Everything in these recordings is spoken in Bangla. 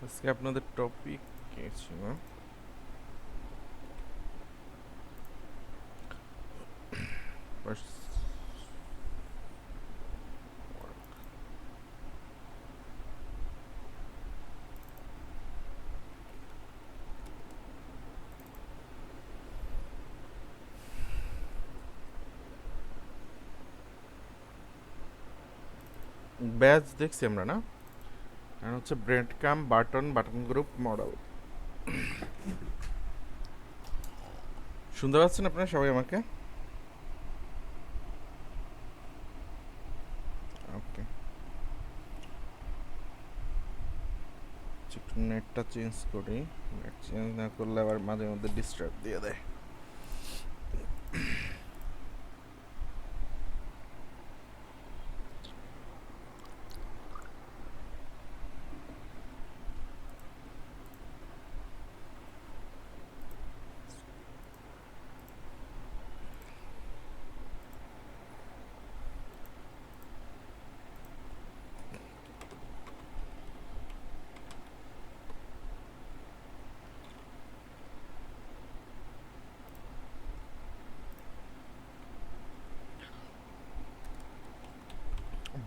আজকে আপনাদের টপিক কি ছিল? ব্যাচ দেখছি আমরা, না? আর হচ্ছে ব্রেড কাম, বাটন, বাটন গ্রুপ, মডেল। শুনতে পাচ্ছেন আপনারা সবাই আমাকে? ওকে, একটু নেটটা চেঞ্জ করি। নেট চেঞ্জ না করলে আবার মাঝে মধ্যে ডিস্টার্ব দিয়ে দেয়।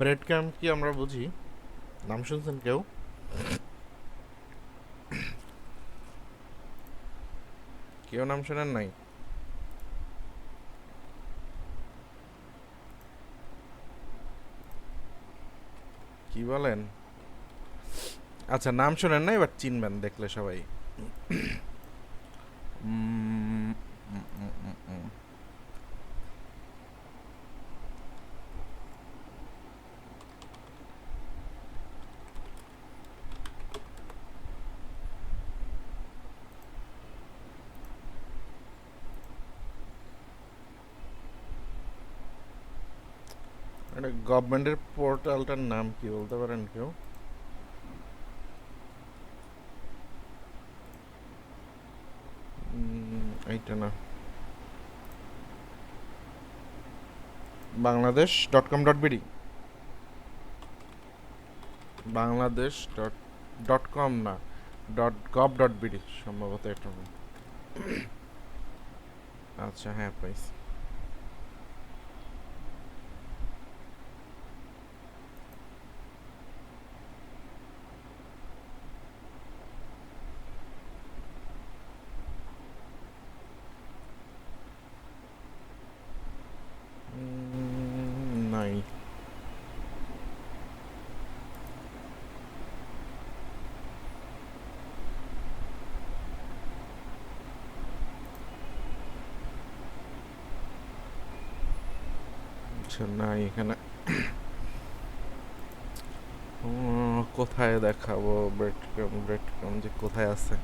ব্রেড কাম কি আমরা বুঝি? নাম শুনছেন কেউ? কেউ নাম শোনেন নাই? কি বলেন? আচ্ছা, নাম শোনেন নাই, বাট চিনবেন দেখলে সবাই। উম, উম, উম, উম, উম। এটা গভর্নমেন্টের পোর্টালটার নাম কি বলতে পারেন কেউ? এইটা না। বাংলাদেশ.com.bd। বাংলাদেশ.com না, .gov.bd সম্ভবত এটা। আচ্ছা, হ্যাঁ, পাইছি। নাই। আচ্ছা, নাই এখানে। কোথায় দেখাবো? ব্রেড কম যে কোথায় আছে?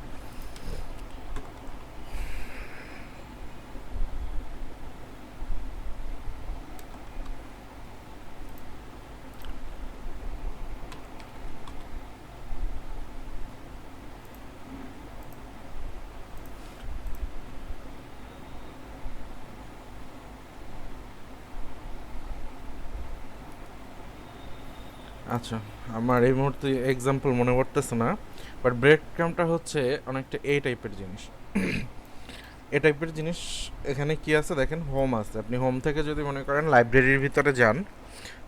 আচ্ছা, আমার এই মুহূর্তে এক্সাম্পল মনে পড়তেছে না, বাট ব্রেড ক্রামটা হচ্ছে অনেকটা এই টাইপের জিনিস। এ টাইপের জিনিস। এখানে কি আছে দেখেন, হোম আছে। আপনি হোম থেকে যদি মনে করেন লাইব্রেরির ভিতরে যান,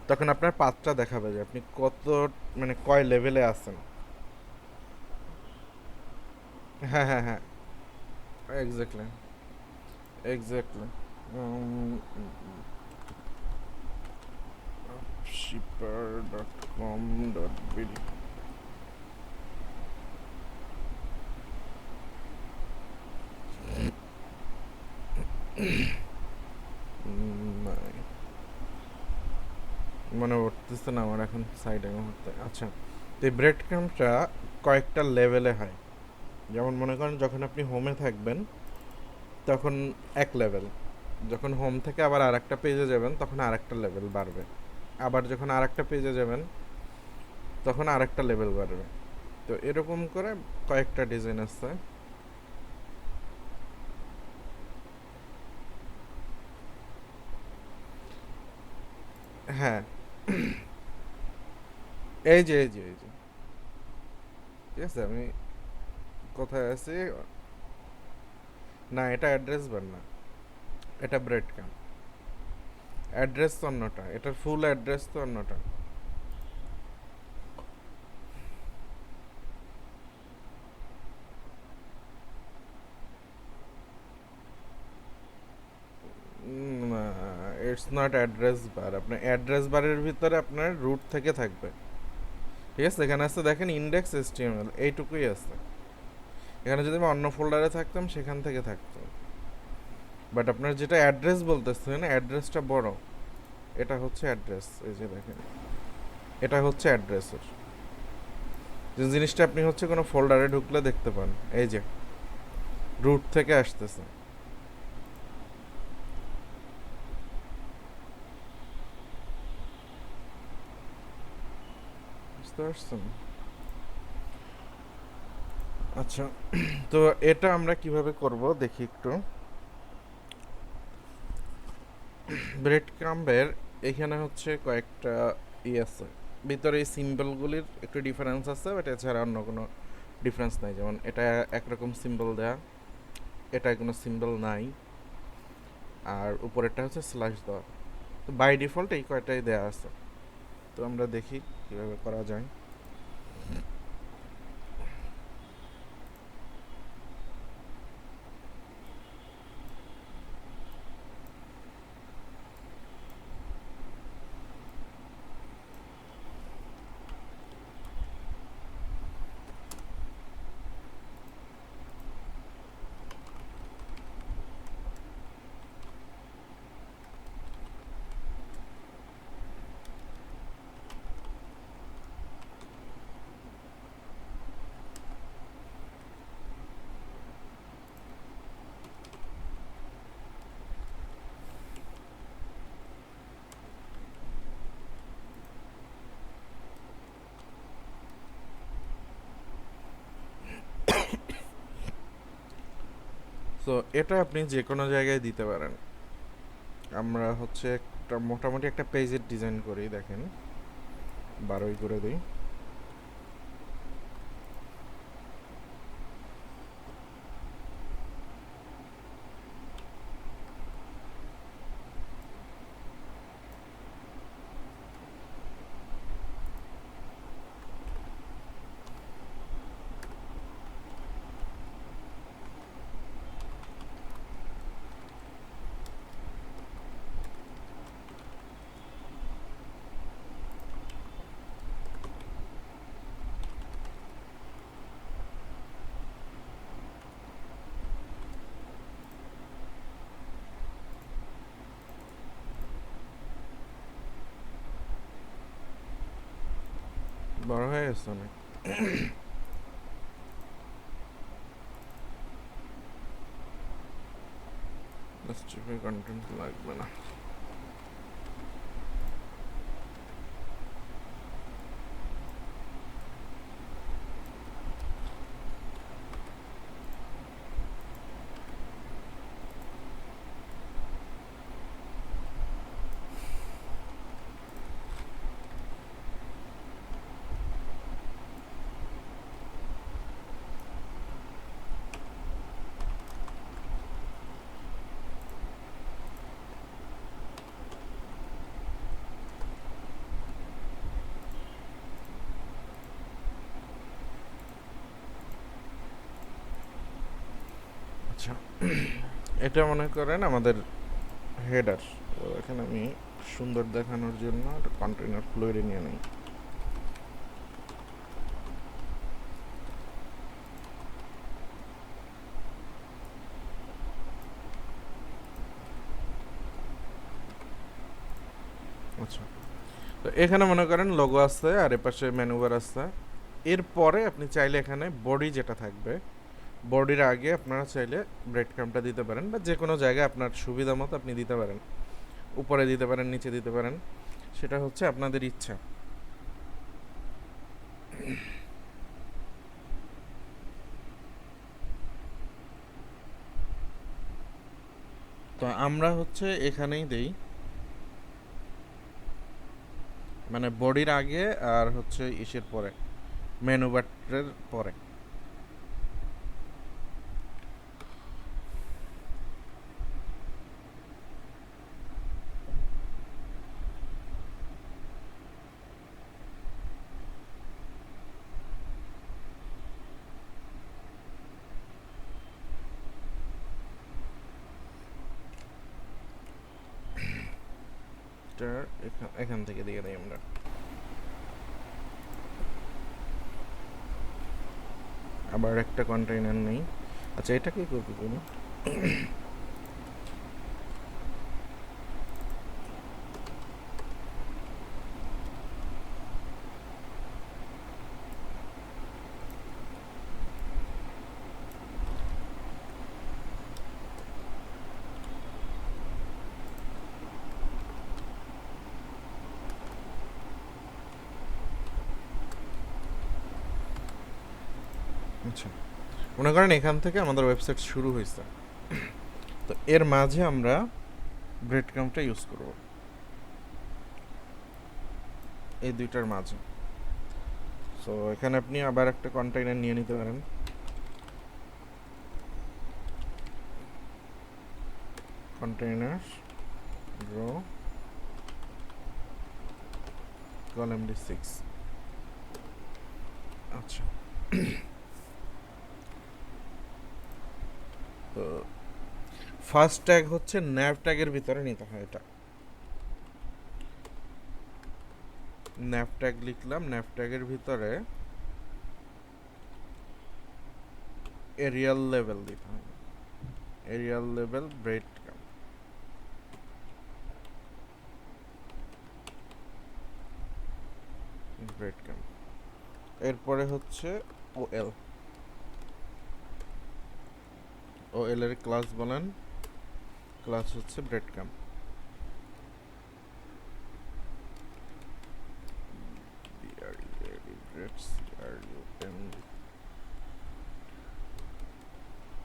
তখন আপনার পাথটা দেখাবে যে আপনি কত, মানে কয় লেভেলে আছেন। হ্যাঁ, হ্যাঁ, হ্যাঁ, এক্স্যাক্টলি, এক্স্যাক্টলি। shipper.com.bd। মনে পড়তেছে না আমার এখন সাইডে মুহূর্তে। আচ্ছা, তো এই ব্রেড ক্রামটা কয়েকটা লেভেলে হয়। যেমন মনে করেন যখন আপনি হোমে থাকবেন তখন এক লেভেল, যখন হোম থেকে আবার আর একটা পেজে যাবেন তখন আর একটা লেভেল বাড়বে, আবার যখন আর একটা পেজে যাবেন তখন আর একটা লেভেল বাড়বে। তো এরকম করে কয়েকটা ডিজাইন আছে। হ্যাঁ, এই যে, এই যে, এই যে, ঠিক আছে, আমি কোথায় আছি? না, এটা অ্যাড্রেস বার না, এটা ব্রেড ক্যাম্প। অ্যাড্রেস তো অন্যটা, এটার ফুল অ্যাড্রেস তো অন্যটা। It's not address bar. আপনার অ্যাড্রেস বারের ভিতরে আপনার রুট থেকে থাকবে। ঠিক আছে, এখানে আছে দেখেন ইন্ডেক্স HTML, এইটুকুই আছে। এখানে যদি আমি অন্য ফোল্ডারে থাকতাম সেখান থেকে থাকতো। বাট আপনার যেটা অ্যাড্রেস বলতেছেন, অ্যাড্রেসটা বড়। এটা হচ্ছে অ্যাড্রেস, এই যে দেখেন, এটা হচ্ছে অ্যাড্রেসের যে জিনিসটা আপনি হচ্ছে কোনো ফোল্ডারে ঢুকলে দেখতে পান, এই যে রুট থেকে আসতেছে। বুঝতে পারছেন? আচ্ছা, তো এটা আমরা কিভাবে করব দেখি একটু। ব্রেড ক্রাম্বের এখানে হচ্ছে কয়েকটা আছে ভিতরে, এই সিম্বলগুলির একটু ডিফারেন্স আছে, বাট এছাড়া অন্য কোনো ডিফারেন্স নাই। যেমন এটা একরকম সিম্বল দেয়া, এটা কোনো সিম্বল নাই, আর উপরেরটা হচ্ছে স্ল্যাশ দেওয়া। তো বাই ডিফল্ট এই কয়টাই দেয়া আছে। তো আমরা দেখি কীভাবে করা যায়। তো এটা আপনি যে কোনো জায়গায় দিতে পারেন। আমরা হচ্ছে একটা মোটামুটি একটা পেজের ডিজাইন করি, দেখেন 12ই করে দিই। বড় হয়ে গেছে অনেক। জাস্টিফাই কন্টেন্ট লাগবে না। আচ্ছা, এটা মনে করেন আমাদের হেডার। তো এখানে আমি সুন্দর দেখানোর জন্য একটা কন্টেইনার ফ্লোরে নিয়ে নিই। আচ্ছা, তো এখানে মনে করেন লোগো আছে আর এপাশে মেনু বার আছে। এরপরে আপনি চাইলে এখানে বডি যেটা থাকবে, বডির আগে আপনারা চাইলে ব্রেড ক্রাম্পটা দিতে পারেন, বা যে কোনো জায়গায় আপনার সুবিধা মতো আপনি দিতে পারেন। উপরে দিতে পারেন, নিচে দিতে পারেন, সেটা হচ্ছে আপনাদের ইচ্ছা। তো আমরা হচ্ছে এখানেই দেই, মানে বডির আগে আর হচ্ছে ইসের পরে, মেনু বারের পরে। এখান থেকে দিয়ে দিই আমরা। আবার একটা কন্টেইনার নেই। আচ্ছা, এটা কি করবো তুমি? আচ্ছা, মনে করেন এখান থেকে আমাদের ওয়েবসাইট শুরু হয়েছে, তো এর মাঝে আমরা ব্রেড ক্রাম্বটা ইউজ করব, এই দুইটার মাঝে। সো এখানে আপনি আবার একটা কন্টেইনার নিয়ে নিতে পারেন। Container rho column D6। আচ্ছা, তো ফার্স্ট ট্যাগ হচ্ছে ন্যাভ ট্যাগের ভিতরে নিতে হয়। এটা ন্যাভ ট্যাগ লিখলাম, ন্যাভ ট্যাগের ভিতরে এরিয়াল লেভেল দিতে হবে। এরিয়াল লেভেল ব্রেড ক্রাম্ব। ব্রেড ক্রাম্ব এরপরে হচ্ছে ওএল। ওএল এর ক্লাস বলেন, ক্লাস হচ্ছে ব্রেড ক্রাম্ব।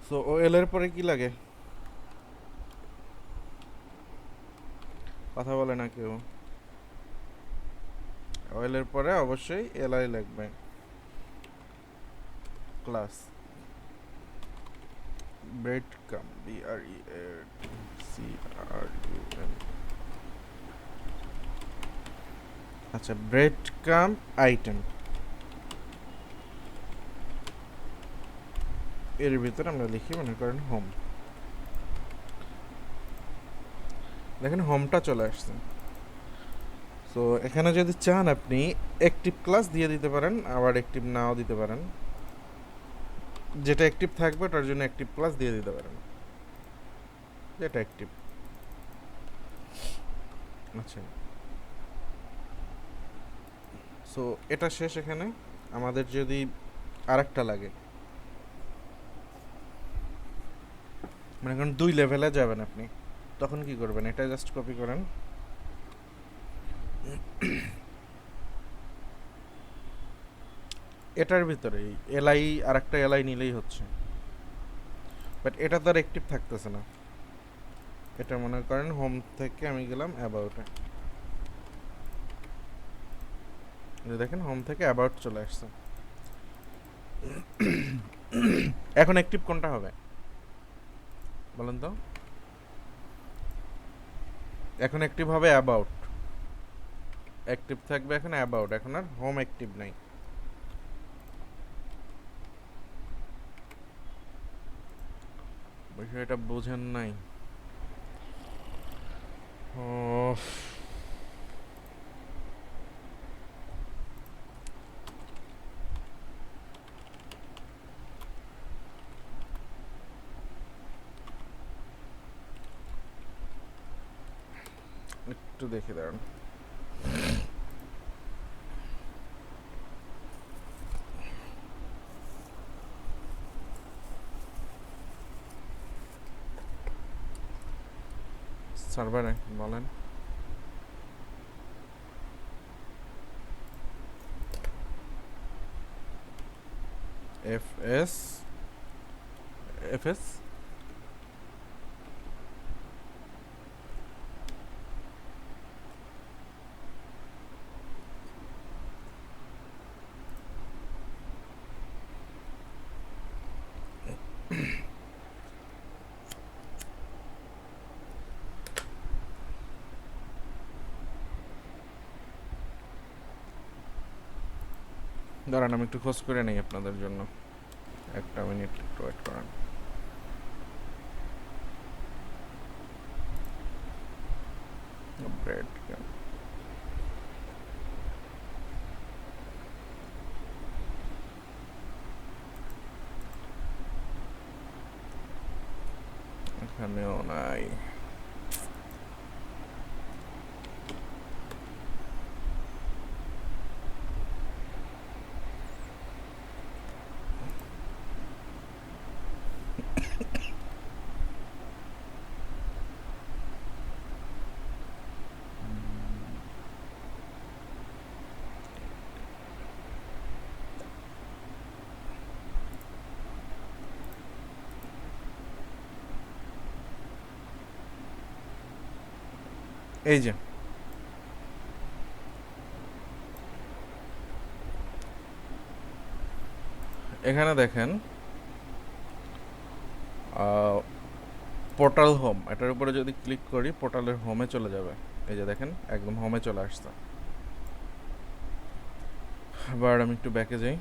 সো ওএল এর পরে কি লাগে? কথা বলে না কেউ। ওএল এর পরে অবশ্যই এলআই লাগবে, ক্লাস ব্রেড ক্রাম্ব, BREADCRUM। আচ্ছা, ব্রেড ক্রাম্ব আইটেম, এর ভিতরে আমরা লিখি মনে করেন হোম। দেখেন হোমটা চলে আসছে। সো এখানে যদি চান আপনি অ্যাক্টিভ ক্লাস দিয়ে দিতে পারেন, আবার অ্যাক্টিভ নাও দিতে পারেন। যেটা অ্যাক্টিভ থাকবে তার জন্য অ্যাক্টিভ ক্লাস দিয়ে দিতে পারেন, যেটা অ্যাক্টিভ। আচ্ছা, সো এটা শেষ। এখানে আমাদের যদি আরেকটা লাগে, মানে এখন 2 লেভেলে যাবেন আপনি, তখন কি করবেন? এটা জাস্ট কপি করেন, এটার ভিতরেই এলআই আর একটা এলআই নিলেই হচ্ছে, বাট এটা তো আর অ্যাক্টিভ থাকতেছে না। এটা মনে করেন হোম থেকে আমি গেলাম অ্যাবাউটে, দেখেন হোম থেকে অ্যাবাউট চলে আসছে। এখন অ্যাক্টিভ কোনটা হবে বলেন তো? এখন অ্যাক্টিভ হবে অ্যাবাউট, অ্যাক্টিভ থাকবে এখন অ্যাবাউট, এখন আর হোম অ্যাক্টিভ নাই। বিষয়টা বোঝেন নাই? ও, একটু দেখে দাঁড়ান। সার্ভারে বলেন এফএস এফএস দাঁড়ান আমি একটু খোঁজ করে নেই আপনাদের জন্য, একটা মিনিট একটু ওয়েট করেন। ব্রেড এখানেও নাই। এই যে এখানে দেখেন পোর্টাল হোম, এটার উপরে যদি ক্লিক করি পোর্টালের হোমে চলে যাবে। এই যে দেখেন একদম হোমে চলে আসছে। আবার আমি একটু ব্যাকে যাই।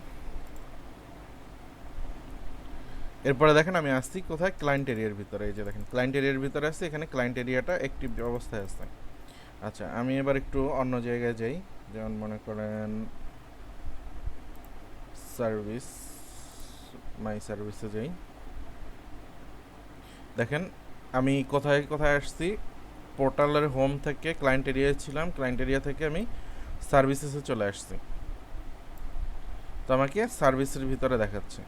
এরপরে দেখেন আমি আসছি কোথায়, ক্লায়েন্ট এরিয়ার ভিতরে। এই যে দেখেন ক্লায়েন্ট এরিয়ার ভিতরে আসছি, এখানে ক্লায়েন্ট এরিয়াটা অ্যাক্টিভ অবস্থায় আছে। আচ্ছা আমি এবার একটু অন্য জায়গায় যাই, যেমন মনে করেন সার্ভিস, মাই সার্ভিসে যাই। দেখেন আমি কোথায় কোথায় আসছি, পোর্টালের হোম থেকে ক্লায়েন্ট এরিয়ায় ছিলাম, ক্লায়েন্ট এরিয়া থেকে আমি সার্ভিসেসে চলে আসছি। তো আমাকে সার্ভিসের ভিতরে দেখাচ্ছে।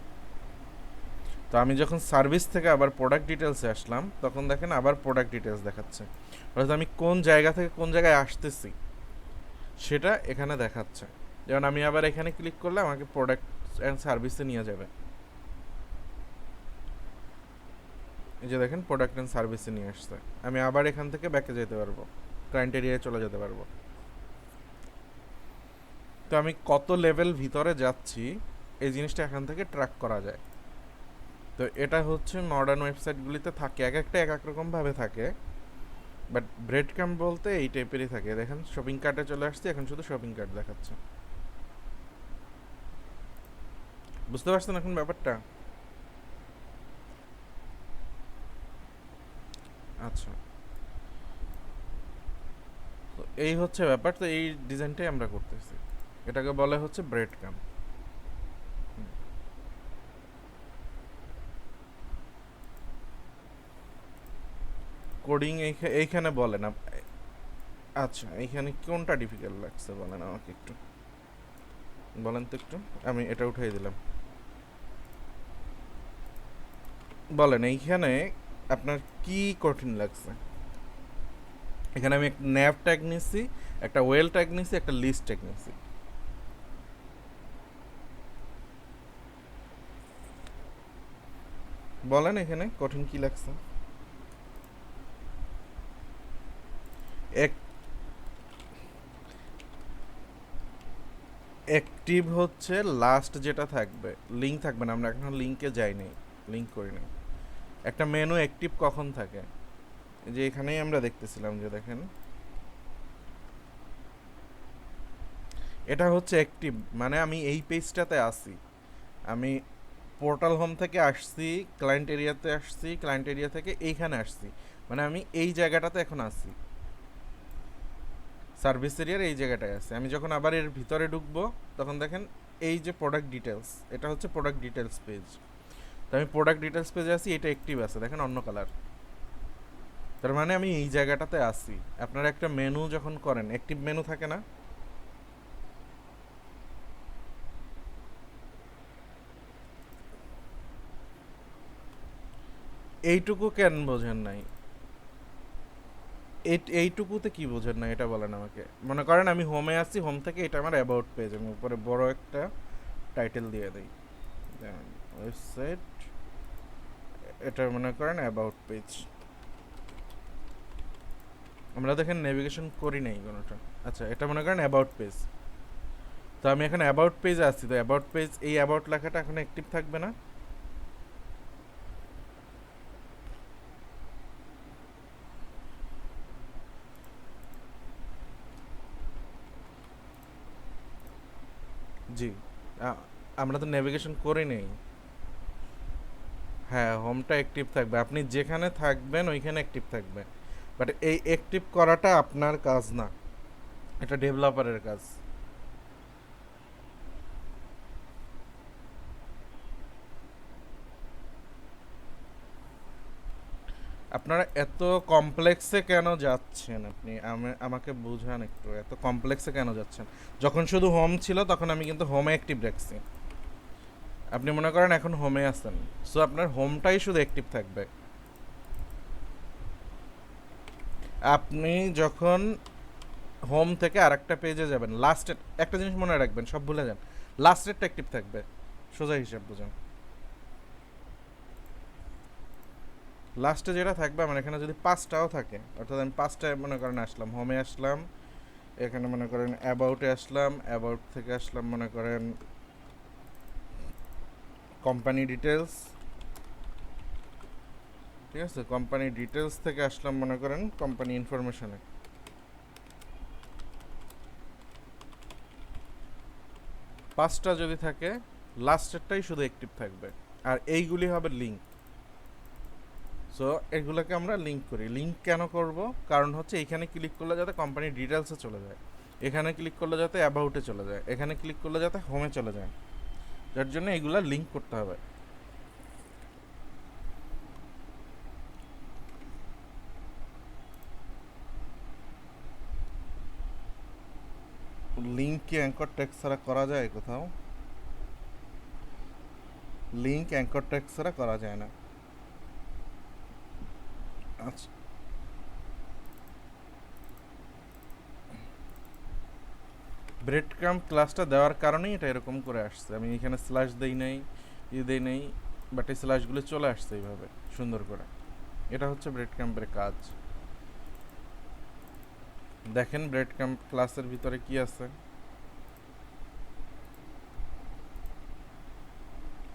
তো আমি যখন সার্ভিস থেকে আবার প্রোডাক্ট ডিটেলসে আসলাম, তখন দেখেন আবার প্রোডাক্ট ডিটেলস দেখাচ্ছে, অর্থাৎ আমি কোন জায়গা থেকে কোন জায়গায় আসতেছি সেটা এখানে দেখাচ্ছে। যেমন আমি আবার এখানে ক্লিক করলে আমাকে প্রোডাক্ট অ্যান্ড সার্ভিসে নিয়ে যাবে। এই যে দেখেন প্রোডাক্ট অ্যান্ড সার্ভিসে নিয়ে আসছে। আমি আবার এখান থেকে ব্যাকে যেতে পারবো, ক্লায়েন্ট এরিয়ায় চলে যেতে পারবো। তো আমি কত লেভেল ভিতরে যাচ্ছি এই জিনিসটা এখান থেকে ট্র্যাক করা যায়। তো এটা হচ্ছে মডার্ন ওয়েবসাইটগুলিতে থাকে, এক একটা এক এক রকমভাবে থাকে, বাট ব্রেড ক্যাম্প বলতে এই টাইপেরই থাকে। দেখেন শপিং কার্টে চলে আসছি, এখন শুধু শপিং কার্ট দেখাচ্ছে। বুঝতে পারছেন এখন ব্যাপারটা? আচ্ছা, তো এই হচ্ছে ব্যাপার। তো এই ডিজাইনটাই আমরা করতেছি, এটাকে বলে হচ্ছে ব্রেড ক্যাম্প। কোডিং এইখানে বলেন আচ্ছা এইখানে কোনটা ডিফিকাল্ট লাগছে বলেন আমাকে একটু, বলেন তো একটু। আমি এটা উঠাই দিলাম। বলেন এইখানে আপনার কি কঠিন লাগছে? এখানে আমি একটা ন্যাভ ট্যাগ নিচ্ছি, একটা ওয়েল ট্যাগ নিচ্ছি, একটা লিস্ট ট্যাগ নিচ্ছি। বলেন এখানে কঠিন কি লাগছে? অ্যাক্টিভ হচ্ছে লাস্ট যেটা থাকবে, লিঙ্ক থাকবে না। আমরা এখন লিঙ্কে যাই নাই, লিঙ্ক করি নাই। একটা মেনু অ্যাক্টিভ কখন থাকে, যে এখানেই আমরা দেখতেছিলাম, যে দেখেন এটা হচ্ছে অ্যাক্টিভ, মানে আমি এই পেজটাতে আসি। আমি পোর্টাল হোম থেকে আসছি, ক্লায়েন্ট এরিয়াতে আসছি, ক্লায়েন্ট এরিয়া থেকে এইখানে আসছি, মানে আমি এই জায়গাটাতে এখন আসি, সার্ভিস এরিয়ার এই জায়গাটায় আছে। আমি যখন আবার এর ভিতরে ঢুকবো তখন দেখেন এই যে প্রোডাক্ট ডিটেলস, এটা হচ্ছে প্রোডাক্ট ডিটেলস পেজ। তো আমি প্রোডাক্ট ডিটেলস পেজে আছি, এটা অ্যাক্টিভ আছে, দেখেন অন্য কালার। তার মানে আমি এই জায়গাটাতে আসি। আপনারা একটা মেনু যখন করেন, অ্যাক্টিভ মেনু থাকে না, এইটুকু কেন বোঝেন নাই? এইটুকুতে কি বোঝেন না এটা বলেন আমাকে। মনে করেন আমি হোমে আসছি, হোম থেকে এটা আমার অ্যাবাউট পেজ, আমি উপরে বড় একটা টাইটেল দিয়ে দিই, ওয়েবসাইট, এটা মনে করেন অ্যাবাউট পেজ। আমরা দেখেন নেভিগেশন করি নাই কোনোটা। আচ্ছা এটা মনে করেন অ্যাবাউট পেজ। তো আমি এখন অ্যাবাউট পেজে আসছি, তো অ্যাবাউট পেজ, এই অ্যাবাউট লেখাটা এখন অ্যাক্টিভ থাকবে না? জি, আমরা তো নেভিগেশন করি নেই। হ্যাঁ, হোমটা অ্যাক্টিভ থাকবে, আপনি যেখানে থাকবেন ওইখানে অ্যাক্টিভ থাকবে, বাট এই অ্যাক্টিভ করাটা আপনার কাজ না, এটা ডেভেলপারের কাজ। আপনারা এত কমপ্লেক্সে কেন যাচ্ছেন? আপনি আমাকে বুঝান একটু, এত কমপ্লেক্সে কেন যাচ্ছেন? যখন শুধু হোম ছিল তখন আমি কিন্তু হোমে অ্যাক্টিভ রাখছি। আপনি মনে করেন এখন হোমে আছেন, সো আপনার হোমটাই শুধু অ্যাক্টিভ থাকবে। আপনি যখন হোম থেকে আরেকটা পেজে যাবেন, লাস্টের একটা জিনিস মনে রাখবেন, সব ভুলে যান, লাস্টেরটা অ্যাক্টিভ থাকবে। সোজা হিসাব বুঝেন, লাস্টে যেটা থাকবে আমার এখানে যদি পাঁচটাও থাকে, অর্থাৎ আমি পাঁচটায় মনে করেন আসলাম, হোমে আসলাম, এখানে মনে করেন অ্যাবাউটে আসলাম, অ্যাবাউট থেকে আসলাম মনে করেন কোম্পানি ডিটেলস, ঠিক আছে, কোম্পানি ডিটেলস থেকে আসলাম মনে করেন কোম্পানি ইনফরমেশনে। পাঁচটা যদি থাকে, লাস্টেরটাই শুধু অ্যাক্টিভ থাকবে, আর এইগুলি হবে লিঙ্ক। সো এগুলোকে আমরা লিঙ্ক করি। লিঙ্ক কেন করব? কারণ হচ্ছে এইখানে ক্লিক করলে যাতে কোম্পানি ডিটেলসে চলে যায়, এখানে ক্লিক করলে যাতে অ্যাবাউটে চলে যায়, এখানে ক্লিক করলে যাতে হোমে চলে যায়, যার জন্য এগুলা লিঙ্ক করতে হবে। লিঙ্ক কি অ্যাঙ্কর টেক্সট ছাড়া করা যায় কোথাও? লিঙ্ক অ্যাঙ্কর টেক্সট ছাড়া করা যায় না। আচ্ছা, ব্রেড ক্রাম্প ক্লাসটা দেওয়ার কারণেই এটা এরকম করে আসছে। আমি এখানে স্ল্যাশ দেই নাই, দেই নাই, বাট এই স্ল্যাশগুলো চলে আসছে এইভাবে সুন্দর করে। এটা হচ্ছে ব্রেড ক্রাম্পের কাজ। দেখেন ব্রেড ক্রাম্প ক্লাসের ভিতরে কি আছে।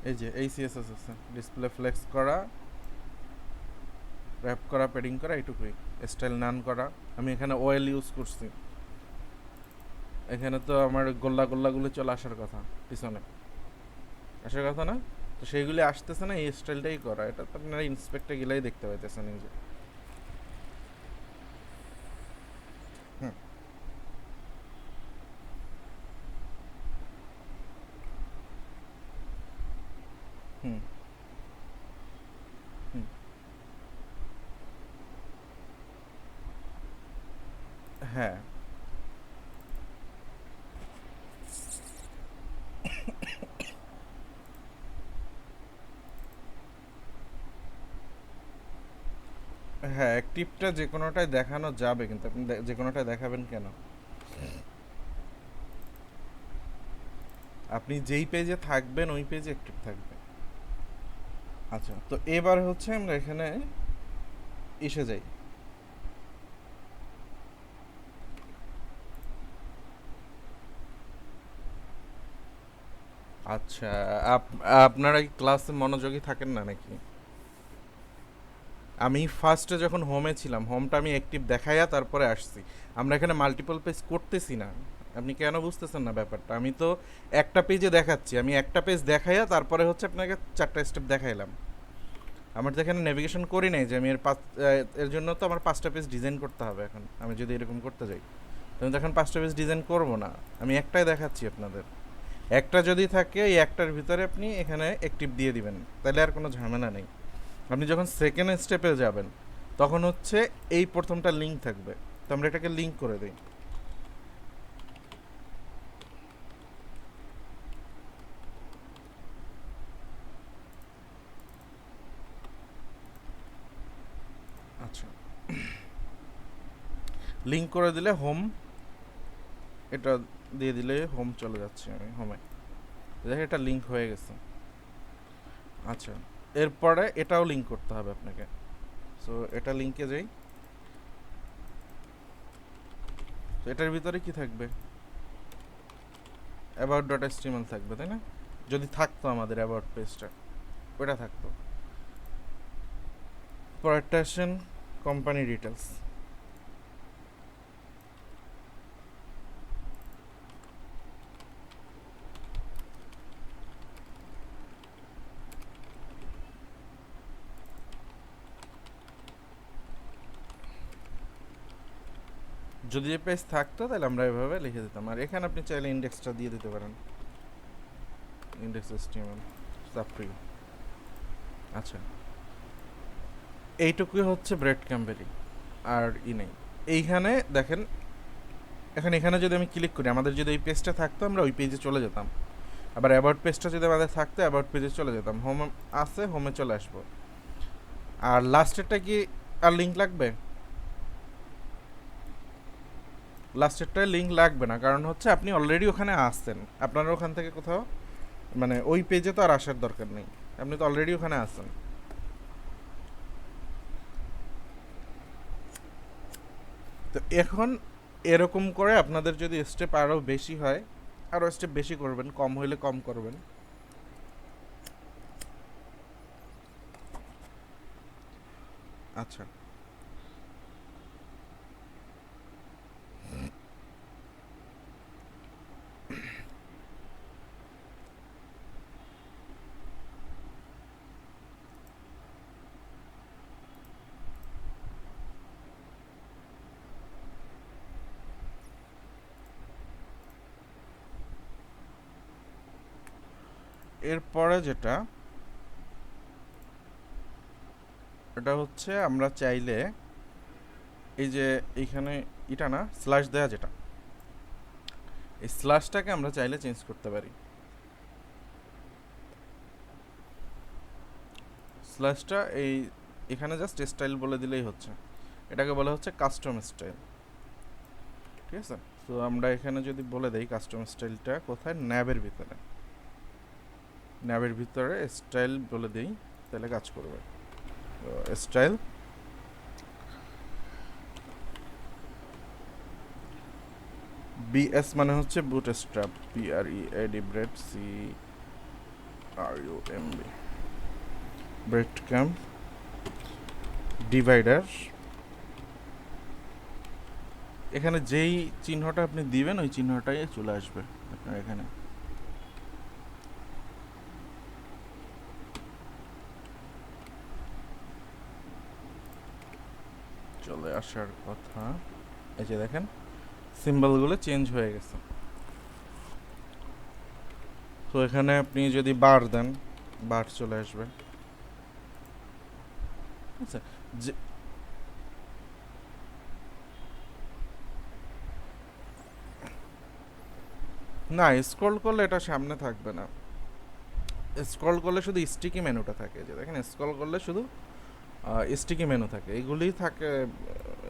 এই যে এই সিএসএস আছে, ডিসপ্লে ফ্লেক্স করা, র্যাপ করা, প্যাডিং করা, এইটুকুই। স্টাইল নান করা, আমি এখানে ওয়েল ইউজ করছি। এখানে তো আমার গোল্লা গোল্লাগুলো চলে আসার কথা, পিছনে আসার কথা না, তো সেইগুলি আসতেছে না, এই স্টাইলটাই করা। এটা তো আপনারা ইন্সপেক্টে গেলেই দেখতে পাইতেছেন, এই যে। হুম, হুম, হুম। হ্যাঁ, হ্যাঁ, অ্যাক্টিভটা যে কোনোটাই দেখানো যাবে, কিন্তু আপনি যে কোনোটাই দেখাবেন কেন? আপনি যেই পেজে থাকবেন ওই পেজে অ্যাক্টিভ থাকবে। আচ্ছা, তো এবার হচ্ছে আমরা এখানে এসে যাই। আচ্ছা, আপনারা এই ক্লাসে মনোযোগী থাকেন না নাকি? আমি ফার্স্টে যখন হোমে ছিলাম, হোমটা আমি অ্যাক্টিভ দেখাইয়া তারপরে আসছি। আমরা এখানে মাল্টিপল পেজ করতেছি না। আপনি কেন বুঝতেছেন না ব্যাপারটা? আমি তো একটা পেজে দেখাচ্ছি, আমি একটা পেজ দেখাইয়া তারপরে হচ্ছে আপনাকে চারটা স্টেপ দেখাইলাম। আমার তো এখানে নেভিগেশন করি নাই যে আমি এর জন্য তো আমার পাঁচটা পেজ ডিজাইন করতে হবে এখন, আমি যদি এরকম করতে যাই। তো আমি তো এখন পাঁচটা পেজ ডিজাইন করবো না, আমি একটাই দেখাচ্ছি আপনাদের। একটা যদি থাকে, এই একটার ভিতরে আপনি এখানে অ্যাক্টিভ দিয়ে দিবেন, তাহলে আর কোনো ঝামেলা নেই। আপনি যখন সেকেন্ড স্টেপে যাবেন তখন হচ্ছে এই প্রথমটা লিঙ্ক থাকবে, তো আমরা এটাকে লিঙ্ক করে দিই। আচ্ছা, লিঙ্ক করে দিলে হোম, এটা দিয়ে দিলে হোম চলে যাচ্ছে, আমি হোমে দেখে এটা লিঙ্ক হয়ে গেছে। আচ্ছা, এরপরে এটাও লিঙ্ক করতে হবে আপনাকে। সো এটা লিঙ্কে যাই। তো এটার ভিতরে কি থাকবে? অ্যাবাউট ডট এসটিএমএল থাকবে, তাই না? যদি থাকতো আমাদের অ্যাবাউট পেজটা, ওটা থাকতো। পরেরটা আসেন কোম্পানি ডিটেলস। যদি এই পেজ থাকতো তাহলে আমরা এভাবে লিখে দিতাম। আর এখানে আপনি চাইলে ইন্ডেক্সটা দিয়ে দিতে পারেন, ইন্ডেক্স HTML সাবফ্রি। আচ্ছা, এইটুকুই হচ্ছে ব্রেড ক্যাম্পেরই, আর নেই। এইখানে দেখেন, এখানে যদি আমি ক্লিক করি, আমাদের যদি এই পেজটা থাকতো আমরা ওই পেজে চলে যেতাম। আবার অ্যাবাউট পেজটা যদি আমাদের থাকতো অ্যাবাউট পেজে চলে যেতাম। হোম আছে, হোমে চলে আসবো। আর লাস্টেরটা কি আর লিঙ্ক লাগবে? লাস্টেরটায় লিঙ্ক লাগবে না, কারণ হচ্ছে আপনি অলরেডি ওখানে আসছেন। আপনারা ওখান থেকে কোথাও মানে ওই পেজে তো আর আসার দরকার নেই, আপনি তো অলরেডি ওখানে আসছেন। তো এখন এরকম করে আপনাদের যদি স্টেপ আরও বেশি হয়, আরও স্টেপ বেশি করবেন, কম হইলে কম করবেন। আচ্ছা, এরপরে যেটা, এটা হচ্ছে আমরা চাইলে এই যে এইখানে এটা না স্ল্যাশ দেয়া, যেটা এই স্ল্যাশটাকে আমরা চাইলে চেঞ্জ করতে পারি। স্ল্যাশটা এই এখানে জাস্ট স্টাইল বলে দিলেই হচ্ছে, এটাকে বলা হচ্ছে কাস্টম স্টাইল। ঠিক আছে, তো আমরা এখানে যদি বলে দেই কাস্টম স্টাইলটা কোথায়, ন্যাবের ভিতরে, ন্যাবের ভিতরে স্টাইল বলে দিই, তাহলে কাজ করবে। স্টাইল বিএস মানে হচ্ছে bootstrap, BREAD bread CRUMB, bread camp divider. এখানে যেই চিহ্নটা আপনি দিবেন ওই চিহ্নটাই চলে আসবে আপনার এখানে। চলে আসার কথা, এই যে দেখেন সিম্বলগুলো চেঞ্জ হয়ে গেছে। তো এখানে আপনি যদি বার দেন, বার চলে আসবে। আচ্ছা, যে না স্ক্রল করলে এটা সামনে থাকবে না, স্ক্রল করলে শুধু স্টিকি মেনুটা থাকে। যে দেখেন স্ক্রল করলে শুধু স্টিকি মেনু থাকে, এগুলি থাকে,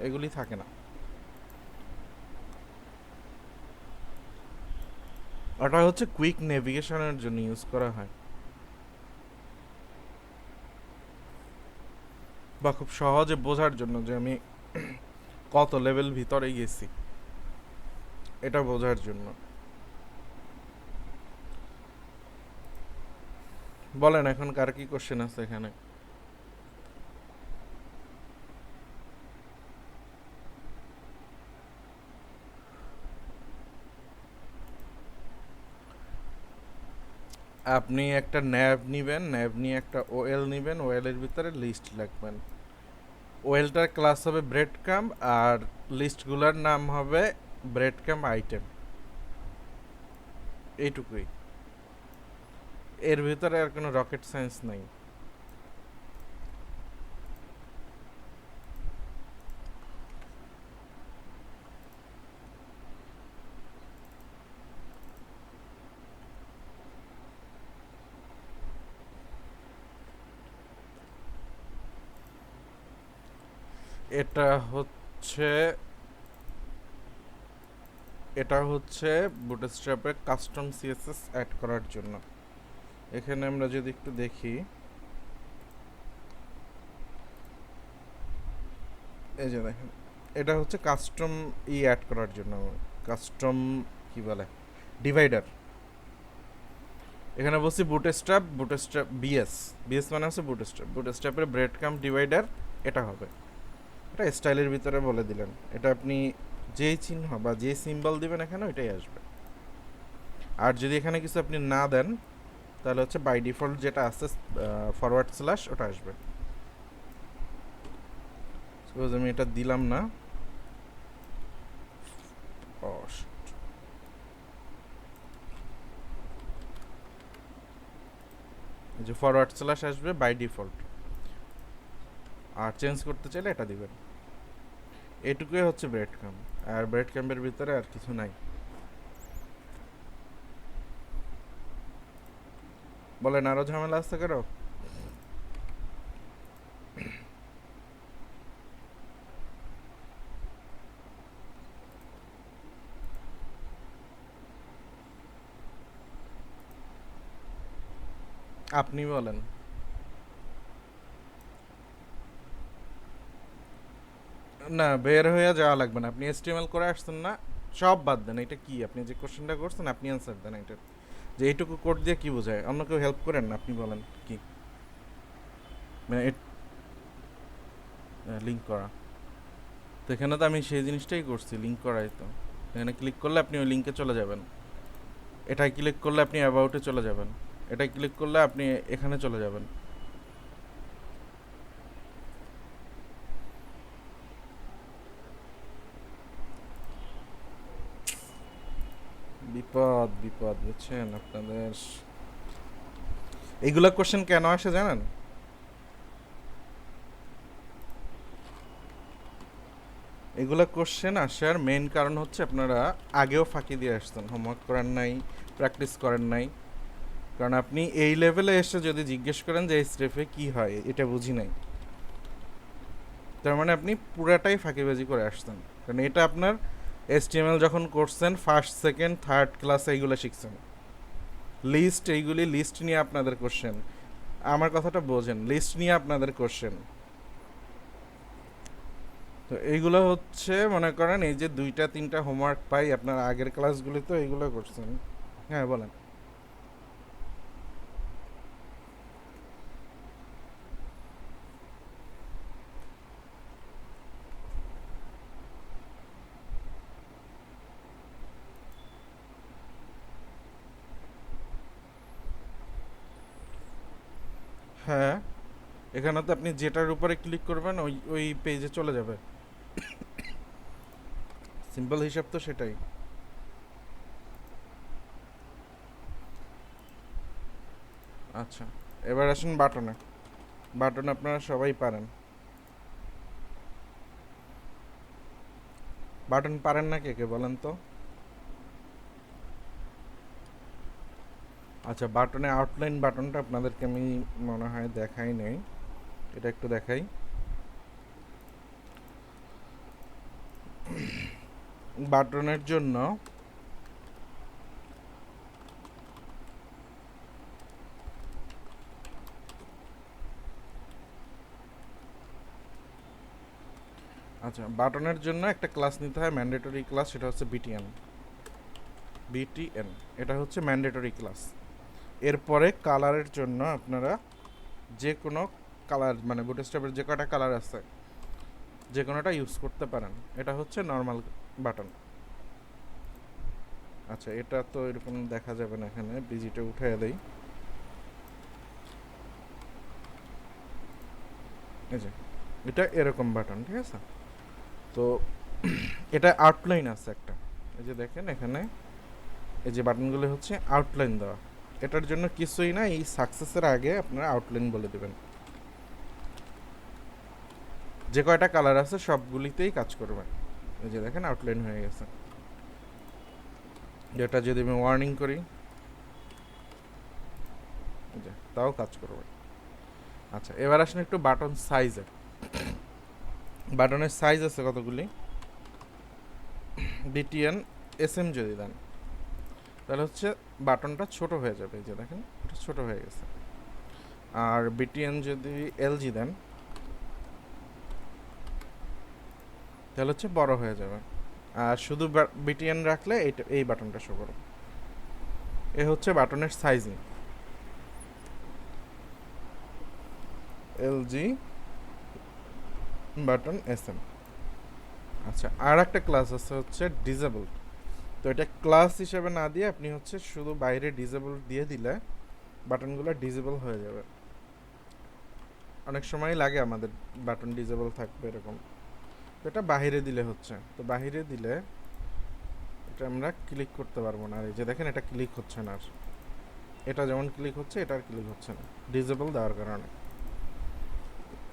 এগুলি থাকে না। ওটা হচ্ছে কুইক নেভিগেশনের জন্য ইউজ করা হয়, বা খুব সহজে বোঝার জন্য যে আমি কত লেভেল ভিতরে গেছি, এটা বোঝার জন্য। বলেন এখন কার কি কোশ্চেন আছে এখানে? আপনি একটা ন্যাব নিবেন, ন্যাব নিয়ে একটা ওএল নিবেন, ওএল এর ভিতরে লিস্ট লিখবেন। ওএলটার ক্লাস হবে ব্রেড ক্যাম্প, আর লিস্টগুলোর নাম হবে ব্রেড ক্যাম্প আইটেম। এইটুকুই, এর ভিতরে আর কোনো রকেট সায়েন্স নাই। এটা হচ্ছে এটা হচ্ছে বুটস্ট্র্যাপে কাস্টম সিএসএস অ্যাড করার জন্য। এখানে আমরা যদি একটু দেখি, এই যে দেখেন এটা হচ্ছে কাস্টম অ্যাড করার জন্য, কাস্টম কি বলে, ডিভাইডার। এখানে বলছি বুটস্ট্র্যাপ, বুটস্ট্র্যাপ বিএস, বিএস মানে হচ্ছে বুটস্ট্র্যাপ, বুটস্ট্র্যাপের ব্রেড ক্যাম্প ডিভাইডার এটা হবে। এটা স্টাইলের ভিতরে বলে দিলেন, এটা আপনি যেই চিহ্ন বা যে সিম্বল দিবেন এখানে ওইটাই আসবে। আর যদি এখানে কিছু আপনি না দেন তাহলে হচ্ছে বাই ডিফল্ট যেটা আছে ফরওয়ার্ড স্ল্যাশ ওটা আসবে। সাপোজ আমি এটা দিলাম না, যে ফরওয়ার্ড স্ল্যাশ আসবে বাই ডিফল্ট, আর চেঞ্জ করতে চাইলে এটা দিবেন। এটুকুই হচ্ছে ব্রেড ক্যাম্প, আর ব্রেড ক্যাম্পের ভিতরে আর কিছু নাই। বলেন আরো ঝামেলা আছে কারো? আপনি বলেন। না, বের হয়ে যাওয়া লাগবে না, আপনি এসটিএমএল করে আসছেন না, সব বাদ দেন। এটা কি আপনি যে কোশ্চেনটা করছেন আপনি অ্যান্সার দেন এটা, যে এইটুকু কোড দিয়ে কি বোঝায়, অন্য কেউ হেল্প করেন না, আপনি বলেন কি মানে লিঙ্ক করা। তো এখানে তো আমি সেই জিনিসটাই করছি, লিঙ্ক করাই তো। এখানে ক্লিক করলে আপনি ওই লিঙ্কে চলে যাবেন, এটাই ক্লিক করলে আপনি অ্যাবাউটে চলে যাবেন, এটাই ক্লিক করলে আপনি এখানে চলে যাবেন। বিপদ বিপদ বুঝছেন আপনাদের। এইগুলা কোশ্চেন কেন আসে জানেন? এগুলা কোশ্চেন আসার মেন কারণ হচ্ছে আপনারা আগেও ফাঁকি দিয়ে আসছেন, হোমওয়ার্ক করেন নাই, প্র্যাকটিস করেন নাই। কারণ আপনি এই লেভেলে এসে যদি জিজ্ঞেস করেন যে এই স্টেপে কী হয় এটা বুঝি নাই, তার মানে আপনি পুরাটাই ফাঁকিবাজি করে আসছেন। কারণ এটা আপনার এসটিএমএল যখন করছেন ফার্স্ট সেকেন্ড থার্ড ক্লাসে এইগুলো শিখছেন। লিস্ট, এইগুলি লিস্ট নিয়ে আপনাদের কোশ্চেন, আমার কথাটা বোঝেন, লিস্ট নিয়ে আপনাদের কোশ্চেন। তো এইগুলো হচ্ছে মনে করেন এই যে 2-3টা হোমওয়ার্ক পাই আপনার আগের ক্লাসগুলিতে এইগুলো করছেন। হ্যাঁ বলেন। হ্যাঁ, এখানে তো আপনি যেটার উপরে ক্লিক করবেন ওই ওই পেজে চলে যাবে। সিম্পল হিসাব তো সেটাই। আচ্ছা, এবার আসুন বাটনে। বাটন আপনারা সবাই পারেন। বাটন পারেন না কে কে বলেন তো? আচ্ছা, বাটনে আউটলাইন বাটনটা আপনাদেরকে আমি মনে হয় দেখাই নেই, এটা একটু দেখাই। বাটনের জন্য আচ্ছা, বাটনের জন্য একটা ক্লাস নিতে হয়, ম্যান্ডেটরি ক্লাস, সেটা হচ্ছে বিটিএন। বিটিএন এটা হচ্ছে ম্যান্ডেটরি ক্লাস। এরপরে কালারের জন্য আপনারা যে কোনো কালার, মানে বুটস্ট্র্যাপের যে কটা কালার আছে যে কোনোটা ইউজ করতে পারেন, এটা হচ্ছে নর্মাল বাটন। আচ্ছা, এটা তো এরকম দেখা যাবে না, এখানে বিজিটা উঠাইয়া দেই। এই যে এটা এরকম বাটন, ঠিক আছে? তো এটা আউটলাইন আছে একটা, এই যে দেখেন এখানে এই যে বাটনগুলো হচ্ছে আউটলাইন দেওয়া। এটার জন্য কিছুই না, এই সাকসেসের আগে আপনারা আউটলাইন বলে দেবেন। যে কয়টা কালার আছে সবগুলিতেই কাজ করবে। এই যে দেখেন আউটলাইন হয়ে গেছে। যেটা যদি আমি ওয়ার্নিং করি, এই যে তাও কাজ করবে। আচ্ছা, এবার আসেন একটু বাটন সাইজে। বাটনের সাইজ আছে কতগুলি, বিটিএন এসএম যদি দেন তাহলে হচ্ছে বাটনটা ছোট হয়ে যাবে, এই যে দেখেন এটা ছোট হয়ে গেছে। আর বিটিএন যদি এলজি দেন তাহলে হচ্ছে বড় হয়ে যাবে। আর শুধু বিটিএন রাখলে এইটা, এই বাটনটা শো করবে। এ হচ্ছে বাটনের সাইজিং, এলজি বাটন এসএম। আচ্ছা, আর একটা ক্লাস আছে হচ্ছে ডিসেবল। তো এটা ক্লাস হিসেবে না দিয়ে আপনি হচ্ছে শুধু বাইরে ডিসেবল দিয়ে দিলে বাটনগুলো ডিসেবল হয়ে যাবে। অনেক সময় লাগে আমাদের বাটন ডিসেবল থাকবে এরকম, তো এটা বাহিরে দিলে হচ্ছে। তো বাহিরে দিলে আমরা ক্লিক করতে পারবো না। আর এই যে দেখেন এটা ক্লিক হচ্ছে না, আর এটা যেমন ক্লিক হচ্ছে এটা আর ক্লিক হচ্ছে না ডিসেবল দেওয়ার কারণে।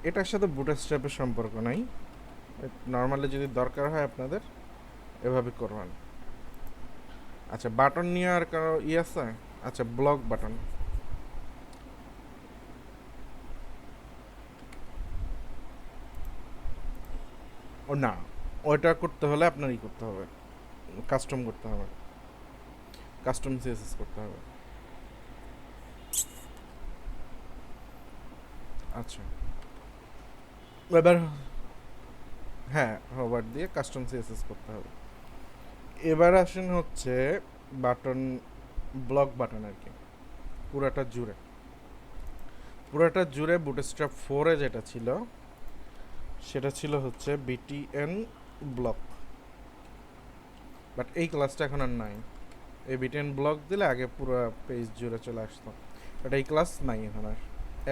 এটার সাথে বুটস্ট্র্যাপের সম্পর্ক নাই, নর্মালি যদি দরকার হয় আপনাদের এভাবে করবেন। আচ্ছা, বাটন নিয়ে আর কারো আছে? আচ্ছা, ব্লক বাটন। ও না, ওইটা করতে হলে আপনার করতে হবে, কাস্টম করতে হবে, কাস্টম সিএসএস করতে হবে। আচ্ছা, এবার হ্যাঁ, হোভার দিয়ে কাস্টম সিএসএস করতে হবে। এবার আসেন হচ্ছে বাটন, ব্লক বাটন আর কি, পুরাটা জুড়ে বুটস্ট্র্যাপ 4-এ যেটা ছিল সেটা ছিল হচ্ছে বিটিএন ব্লক, বাট এই ক্লাসটা এখন আর নাই। এই বিটিএন ব্লক দিলে আগে পুরো পেজ জুড়ে চলে আসতো, বাট এই ক্লাস নাই এখন আর।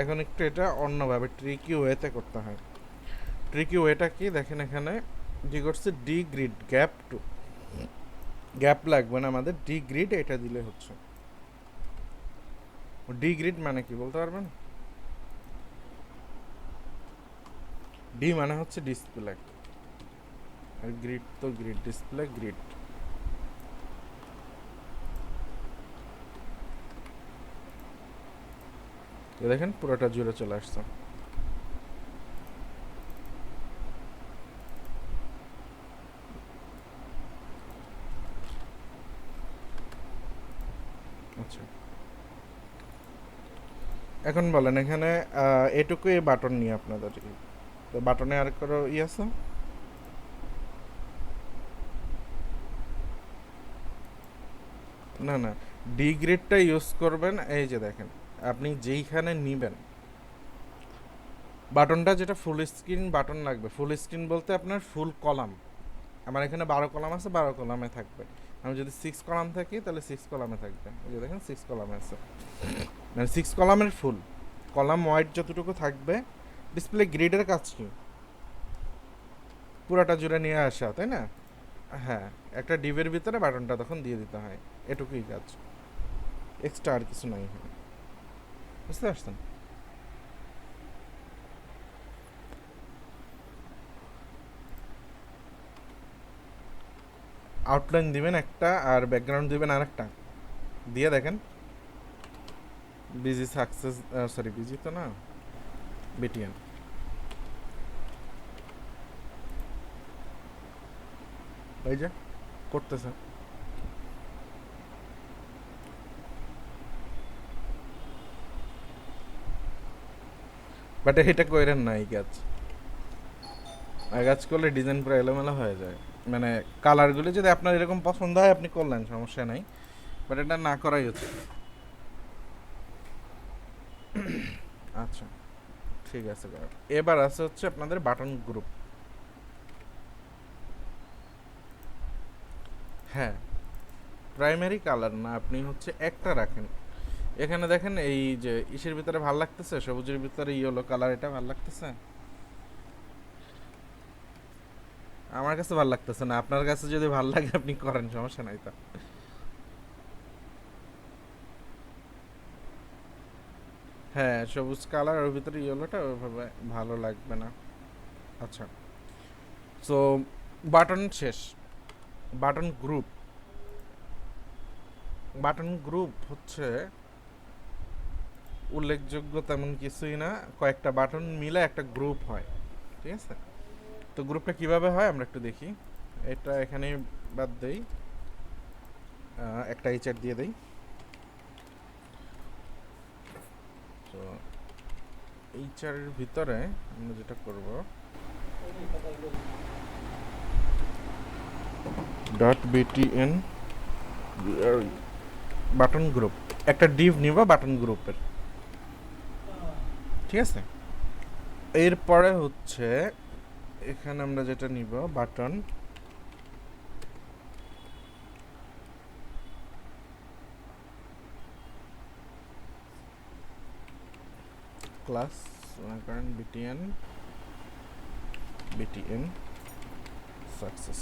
এখন একটু এটা অন্যভাবে ট্রিকি ওয়েতে করতে হয়। ট্রিকি ওয়েটা কি দেখেন, এখানে কি করছে, d grid gap two, gap লাগবে না আমাদের, ডি গ্রিড এটা দিলে হচ্ছে। ডি গ্রিড মানে কি বলতে পারবেন? ডি মানে হচ্ছে ডিসপ্লে, আর গ্রিড তো গ্রিড, ডিসপ্লে গ্রিড। দেখেন পুরোটা জুড়ে চলে আসছে। আচ্ছা, এখন বলেন এখানে এটুকুই বাটন নিয়ে আপনাদের, তো বাটনে আর কোনো আছে? না না, ডি গ্রিডটা ইউজ করবেন। এই যে দেখেন, আপনি যেইখানে নিবেন বাটনটা, যেটা ফুল স্ক্রিন বাটন লাগবে, ফুল স্ক্রিন বলতে আপনার ফুল কলাম। আমার এখানে 12 কলাম আছে, 12 কলামে থাকবে। আমি যদি 6 কলাম থাকি তাহলে 6 কলামে থাকবে। এই যে দেখেন 6 কলামে আছে, মানে 6 কলামের ফুল কলাম ওয়াইড যতটুকু থাকবে। ডিসপ্লে গ্রিডের কাজ কি, পুরাটা জুড়ে নিয়ে আসা, তাই না? হ্যাঁ, একটা ডিভের ভিতরে বাটনটা তখন দিয়ে দিতে হয়, এটুকুই কাজ, এক্সট্রা আর কিছু নাই এখানে। বুঝতে পারছেন? আউটলাইন দিবেন একটা, আর ব্যাকগ্রাউন্ড দিবেন আর একটা, দিয়ে দেখেন বিজি সাকসেস, সরি বিজি তো না, বিটিএন। এই যে করতেছে, বাট এটা কইরেন না এই কাজ। এই কাজ করলে ডিজাইন পুরো এলোমেলো হয়ে যায়। মানে কালারগুলো যদি আপনার এরকম পছন্দ হয় আপনি করলেন, সমস্যা নাই, বাট এটা না করাই উচিত। আচ্ছা, ঠিক আছে। এবার আছে হচ্ছে আপনাদের বাটন গ্রুপ। হ্যাঁ, প্রাইমারি কালার না, আপনি হচ্ছে একটা রাখেন। এখানে দেখেন এই যে ইসের ভিতরে ভাল লাগতেছে, সবুজের ভিতরে ইয়েলো কালার, এটা ভাল লাগতেছে। আমার কাছে ভাল লাগতেছে না, আপনার কাছে যদি ভাল লাগে আপনি করেন, সমস্যা নাই তো। হ্যাঁ, সবুজ কালার ওর ভিতরে ইয়েলোটা ওইভাবে ভালো লাগবে না। আচ্ছা, সো বাটন শেষ। বাটন গ্রুপ, বাটন গ্রুপ হচ্ছে উল্লেখযোগ্য তেমন কিছুই না, কয়েকটা বাটন মিলে একটা গ্রুপ হয়, ঠিক আছে? তো গ্রুপটা কিভাবে হয় আমরা একটু দেখি। এটা এখানে বাদ দেই, একটা এইচআর দিয়ে দেই। তো এইচআরের ভিতরে আমরা যেটা করব, ডট বিটিএন বাটন গ্রুপ, একটা ডিভ নিব বাটন গ্রুপের, ঠিক আছে? এরপরে হচ্ছে এখানে আমরা যেটা নিব বাটন ক্লাস, কারণ বিটিএন সাকসেস।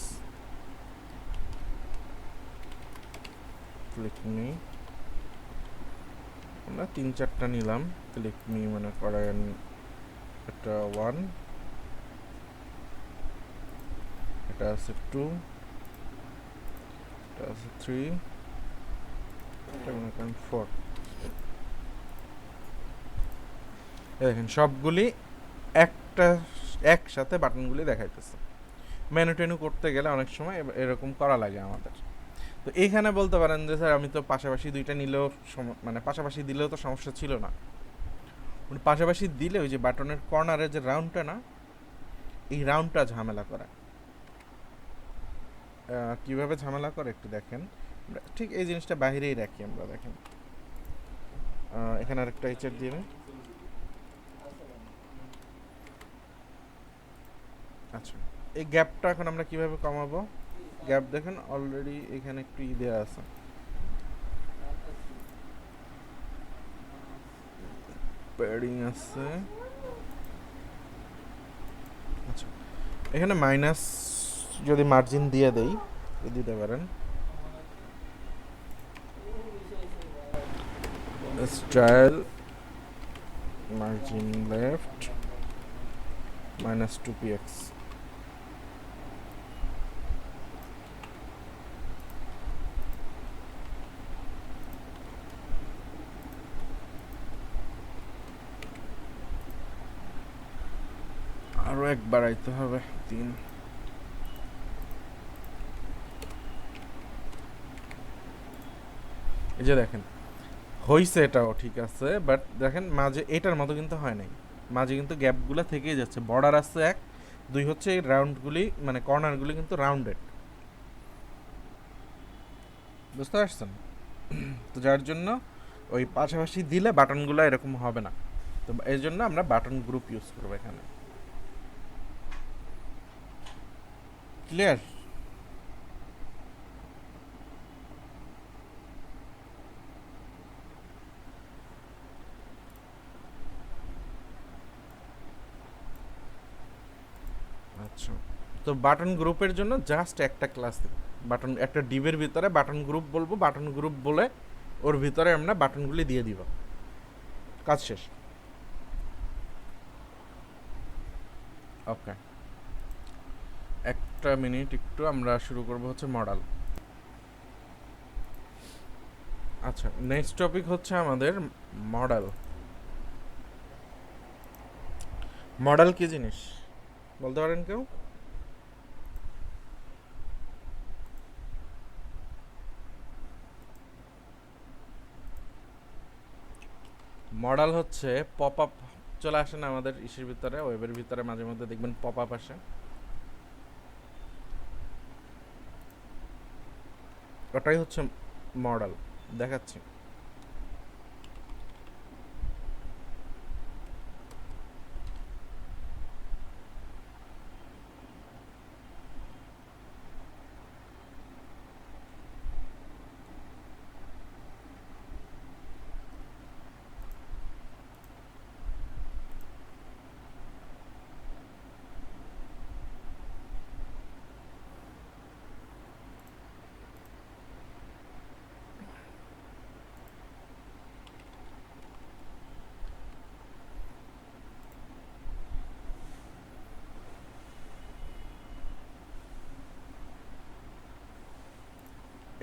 ক্লিক মি, আমরা 3-4টা নিলাম। ক্লিক মি মনে করেন এটা 1, এটা আছে 2, এটা আছে 3, এটা মনে করেন 4। দেখেন সবগুলি একটা একসাথে বাটনগুলি দেখাইতেছে। মেনু টেনু করতে গেলে অনেক সময় এরকম করা লাগে আমাদের। তো এইখানে বলতে পারেন যে স্যার আমি তো পাশাপাশি দুইটা নিলেও মানে পাশাপাশি দিলেও তো সমস্যা ছিল না। পাশাপাশি দিলে ওই যে বাটনের কর্নারে যে রাউন্ডটা না, এই রাউন্ডটা ঝামেলা করে। কিভাবে ঝামেলা করে একটু দেখেন। ঠিক এই জিনিসটা বাহিরেই রাখি আমরা, দেখেন এখানে আরেকটা এইচআর দিয়ে নেই। আচ্ছা, এই গ্যাপটা এখন আমরা কিভাবে কমাবো? গ্যাপ দেখেন অলরেডি এখানে একটু দেওয়া আছে, প্যাডিং আছে। আচ্ছা, এখানে মাইনাস যদি মার্জিন দিয়ে দেই, দিতে পারেন। Style margin left -2px। আরো এক বাড়াইতে হবে 3। এই যে দেখেন হইছে, এটাও ঠিক আছে, বাট দেখেন মাঝে এটার মতো কিন্তু হয় নাই। মাঝে কিন্তু গ্যাপগুলো থেকেই যাচ্ছে। বর্ডার আছে 1, 2 হচ্ছে এই রাউন্ডগুলি মানে কর্নারগুলি কিন্তু রাউন্ডেড, বুঝতে পারছেন? তো যার জন্য ওই পাশাপাশি দিলে বাটনগুলো এরকম হবে না। তো এই জন্য আমরা বাটন গ্রুপ ইউজ করবো এখানে। ক্লিয়ার? আচ্ছা, তো বাটন গ্রুপের জন্য জাস্ট একটা ক্লাস দেব। বাটন একটা ডিবের ভিতরে বাটন গ্রুপ বলবো, বাটন গ্রুপ বলে ওর ভিতরে আমরা বাটনগুলি দিয়ে দিব, কাজ শেষ। ওকে, একটা মিনিট একটু, আমরা শুরু করব হচ্ছে মডেল। আচ্ছা, নেক্সট টপিক হচ্ছে আমাদের মডেল। মডেল কি জিনিস বলতে পারেন কেউ? মডেল হচ্ছে পপ আপ চলে আসে না আমাদের ইসের ভিতরে, ওয়েবের ভিতরে মাঝে মধ্যে দেখবেন পপ আপ আসে, ওটাই হচ্ছে মডেল। দেখাচ্ছি।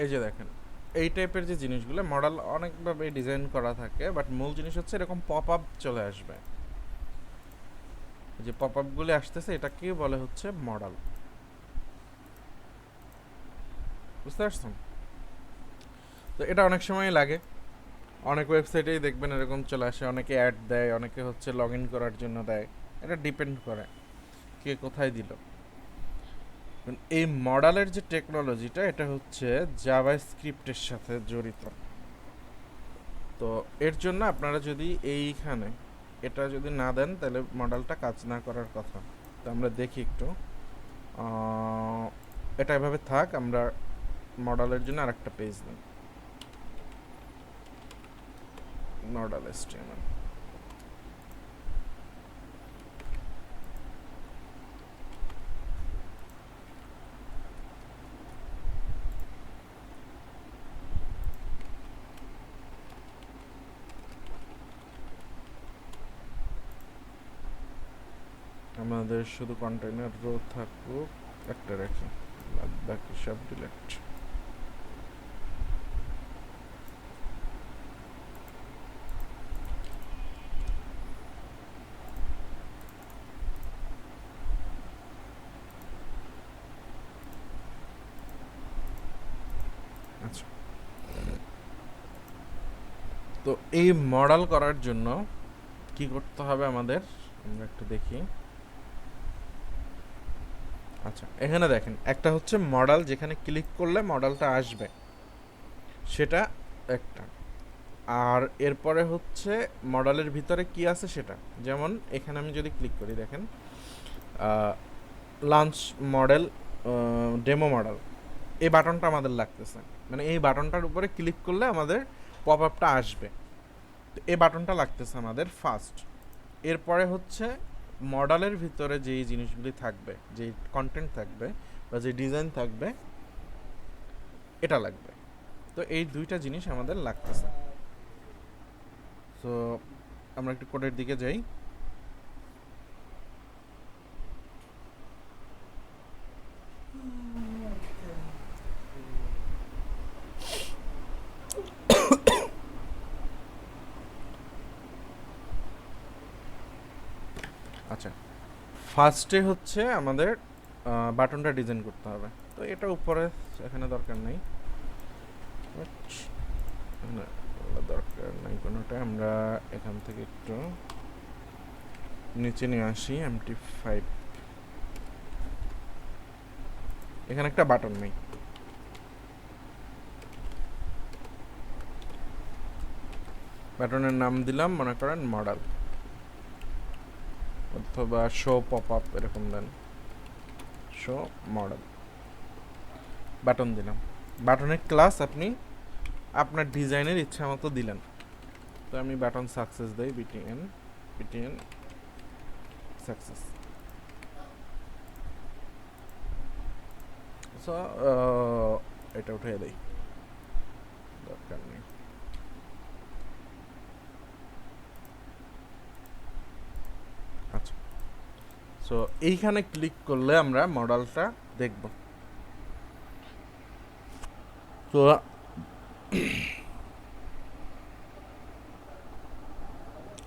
এই যে দেখেন এই টাইপের যে জিনিসগুলো মডেল অনেকভাবে ডিজাইন করা থাকে, বাট মূল জিনিস হচ্ছে এরকম পপ আপ চলে আসবে। যে পপ আপগুলো আসতেছে এটাকে বলে হচ্ছে মডেল, বুঝতে পারছেন? তো এটা অনেক সময় লাগে, অনেক ওয়েবসাইটেই দেখবেন এরকম চলে আসে, অনেকে অ্যাড দেয়, অনেকে হচ্ছে লগ ইন করার জন্য দেয়, এটা ডিপেন্ড করে কে কোথায় দিল। এই মডেলের যে টেকনোলজিটা এটা হচ্ছে জাভা স্ক্রিপ্টের সাথে জড়িত। তো এর জন্য আপনারা যদি এইখানে এটা যদি না দেন তাহলে মডেলটা কাজ না করার কথা। তো আমরা দেখি একটু, এটা এভাবে থাক, আমরা মডেলের জন্য আরেকটা পেজ নিই, মডেল HTML। আমাদের শুধু কন্টেইনার রো থাকুক, একটা রাখি, বাকি সব ডিলিট। আচ্ছা, তো এই মডেল করার জন্য কি করতে হবে আমাদের, আমরা একটু দেখি। আচ্ছা, এখানে দেখেন একটা হচ্ছে মডেল, যেখানে ক্লিক করলে মডেলটা আসবে, সেটা একটা। আর এরপরে হচ্ছে মডেলের ভিতরে কি আছে সেটা, যেমন এখানে আমি যদি ক্লিক করি, দেখেন লঞ্চ মডেল, ডেমো মডেল, এই বাটনটা আমাদের লাগতেছে, মানে এই বাটনটার উপরে ক্লিক করলে আমাদের পপ আপটা আসবে, তো এই বাটনটা লাগতেছে আমাদের ফার্স্ট। এরপরে হচ্ছে মডেলের ভিতরে যেই জিনিসগুলি থাকবে, যেই কন্টেন্ট থাকবে বা যে ডিজাইন থাকবে, এটা লাগবে। তো এই দুইটা জিনিস আমাদের লাগতেছে। তো আমরা একটু কোডের দিকে যাই। আচ্ছা, ফার্স্টে হচ্ছে আমাদের বাটনটা ডিজাইন করতে হবে। তো এটা উপরে এখানে দরকার নেই, দরকার নেই কোনোটা। আমরা এখান থেকে একটু নিচে নিয়ে আসি, MT5। এখানে একটা বাটন নেই, বাটনের নাম দিলাম মনে করেন মডেল, অথবা শো পপ আপ, এরকম দেন, শো মডেল, বাটন দিলাম। বাটনের ক্লাস আপনি আপনার ডিজাইনের ইচ্ছা মতো দিলেন। তো আমি বাটন সাকসেস দেই, বিটিএন সাকসেস। সো এটা উঠে দেই, দরকার নেই। আচ্ছা, সো এইখানে ক্লিক করলে আমরা মডেলটা দেখব। তো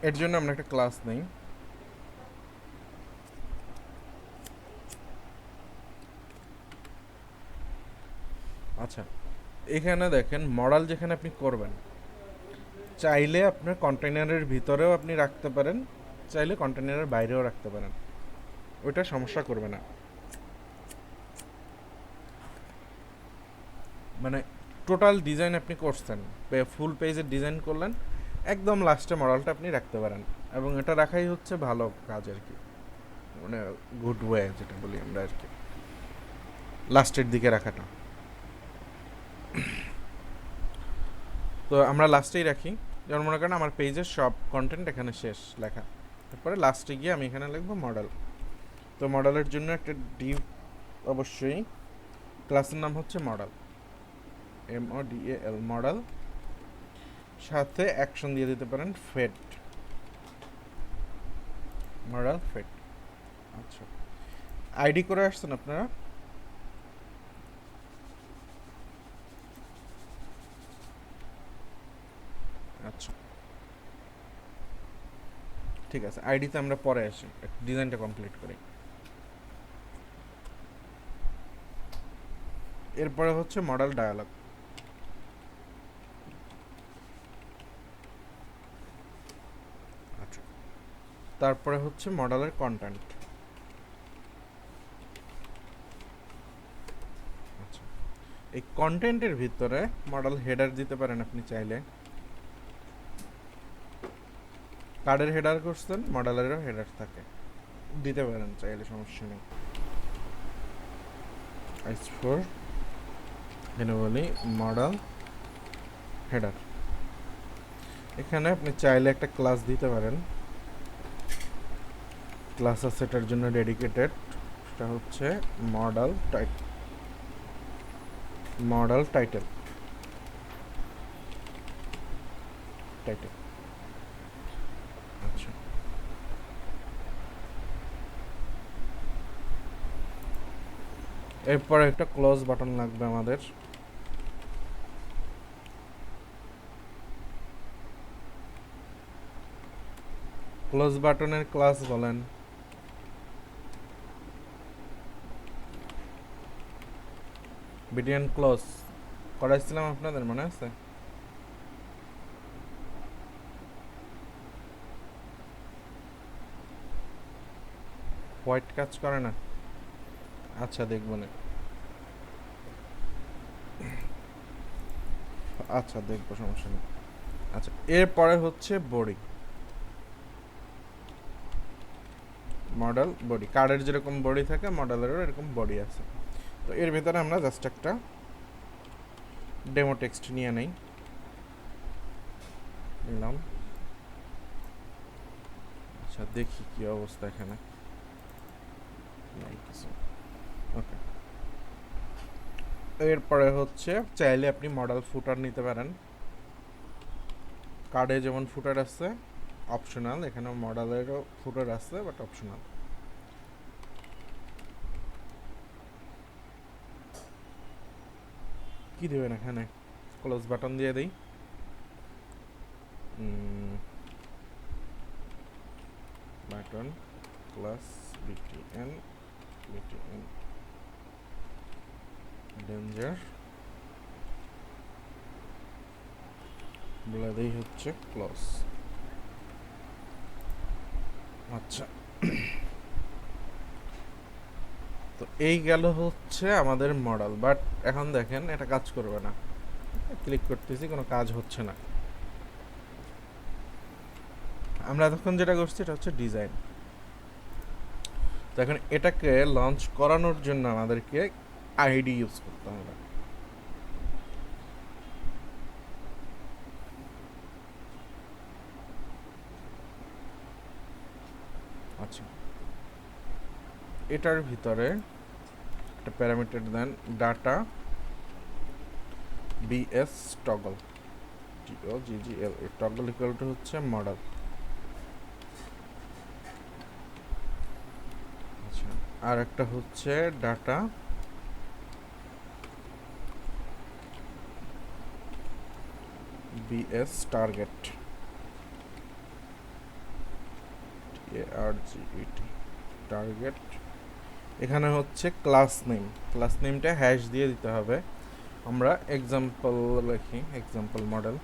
এর জন্য আমরা একটা ক্লাস নেই। আচ্ছা, এখানে দেখেন মডেল যেখানে আপনি করবেন, চাইলে আপনার কন্টেইনারের ভিতরেও আপনি রাখতে পারেন, চাইলে কন্টেইনারের বাইরেও রাখতে পারেন, ওইটা সমস্যা করবে না। মানে টোটাল ডিজাইন আপনি করছেন, ফুল পেজের ডিজাইন করলেন, একদম লাস্টে মডেলটা আপনি রাখতে পারেন, এবং এটা রাখাই হচ্ছে ভালো কাজ আর কি, মানে গুড ওয়ে যেটা বলি আমরা আর কি, লাস্টের দিকে রাখাটা। তো আমরা লাস্টেই রাখি, যেমন মনে করেন আমার পেজের সব কন্টেন্ট এখানে শেষ লেখা, তারপরে লাস্টে গিয়ে আমি এখানে লিখবো মডেল। তো মডেলের জন্য একটা ডিভ, অবশ্যই ক্লাসের নাম হচ্ছে মডেল, MODAL মডেল, সাথে অ্যাকশন দিয়ে দিতে পারেন ফেড, মডেল ফেড। আচ্ছা, আইডি করে আসছেন আপনারা? আচ্ছা, ঠিক আছে, আইডিতে আমরা পরে আসি, ডিজাইনটা কমপ্লিট করি। এরপরে হচ্ছে মডেল ডায়ালগ। আচ্ছা, তারপরে হচ্ছে মডেলের কন্টেন্ট। আচ্ছা, এই কন্টেন্টের ভিতরে মডেল হেডার দিতে পারেন আপনি চাইলে, কার্ডের হেডার করছেন, মডেলেরও হেডার থাকে, দিতে পারেন চাইলে, সমস্যা নেই। S4 এখানে বলি মডেল হেডার, এখানে আপনি চাইলে একটা ক্লাস দিতে পারেন, ক্লাস আছে এটার জন্য ডেডিকেটেড, সেটা হচ্ছে মডেল টাইটেল। আচ্ছা, এরপর একটা ক্লোজ বাটন লাগবে আমাদের। ক্লোজ বাটনের ক্লাস বলেন। বিডিএন ক্লোজ করাইছিলাম আপনাদের মনে আছে? হোয়াইট কাজ করে না? আচ্ছা দেখব না, আচ্ছা দেখবো, সমস্যা নেই। আচ্ছা এরপরে হচ্ছে বডি, মডেল বডি। কার্ডের যেরকম বডি থাকে মডেলেরও এরকম বডি আছে। তো এর ভিতরে আমরা জাস্ট একটা ডেমো টেক্সট নিয়ে নেই, নিলাম। আচ্ছা দেখি কি অবস্থা এখানে, ওকে। এরপরে হচ্ছে চাইলে আপনি মডেল ফুটার নিতে পারেন। কার্ডে যেমন ফুটার আছে অপশনাল, এখানে মডেলেরও ফুটার আছে বাট অপশনাল। কি দেবেন এখানে? ক্লোজ বাটন দিয়ে দিই। Button class BTN, BTN danger বলে দেই হচ্ছে ক্লোজ। আচ্ছা তো এই গেল হচ্ছে আমাদের মডেল, বাট এখন দেখেন এটা কাজ করবে না। ক্লিক করতেছি, কোনো কাজ হচ্ছে না। আমরা এতক্ষণ যেটা করছি এটা হচ্ছে ডিজাইন। তো এখন এটাকে লঞ্চ করানোর জন্য আমাদেরকে আইডি ইউজ করতে হবে। আচ্ছা এটার ভিতরে একটা প্যারামিটার দেন, ডাটা বিএস টগল, TOGGL। এই টগল ইকুয়াল টু হচ্ছে মডেল। আচ্ছা আর একটা হচ্ছে data BS target, TARGET target. এখানে হচ্ছে ক্লাস নেম, ক্লাস নেমটা হ্যাশ দিয়ে দিতে হবে। আমরা এক্সাম্পল লিখি, এক্সাম্পল মডেল,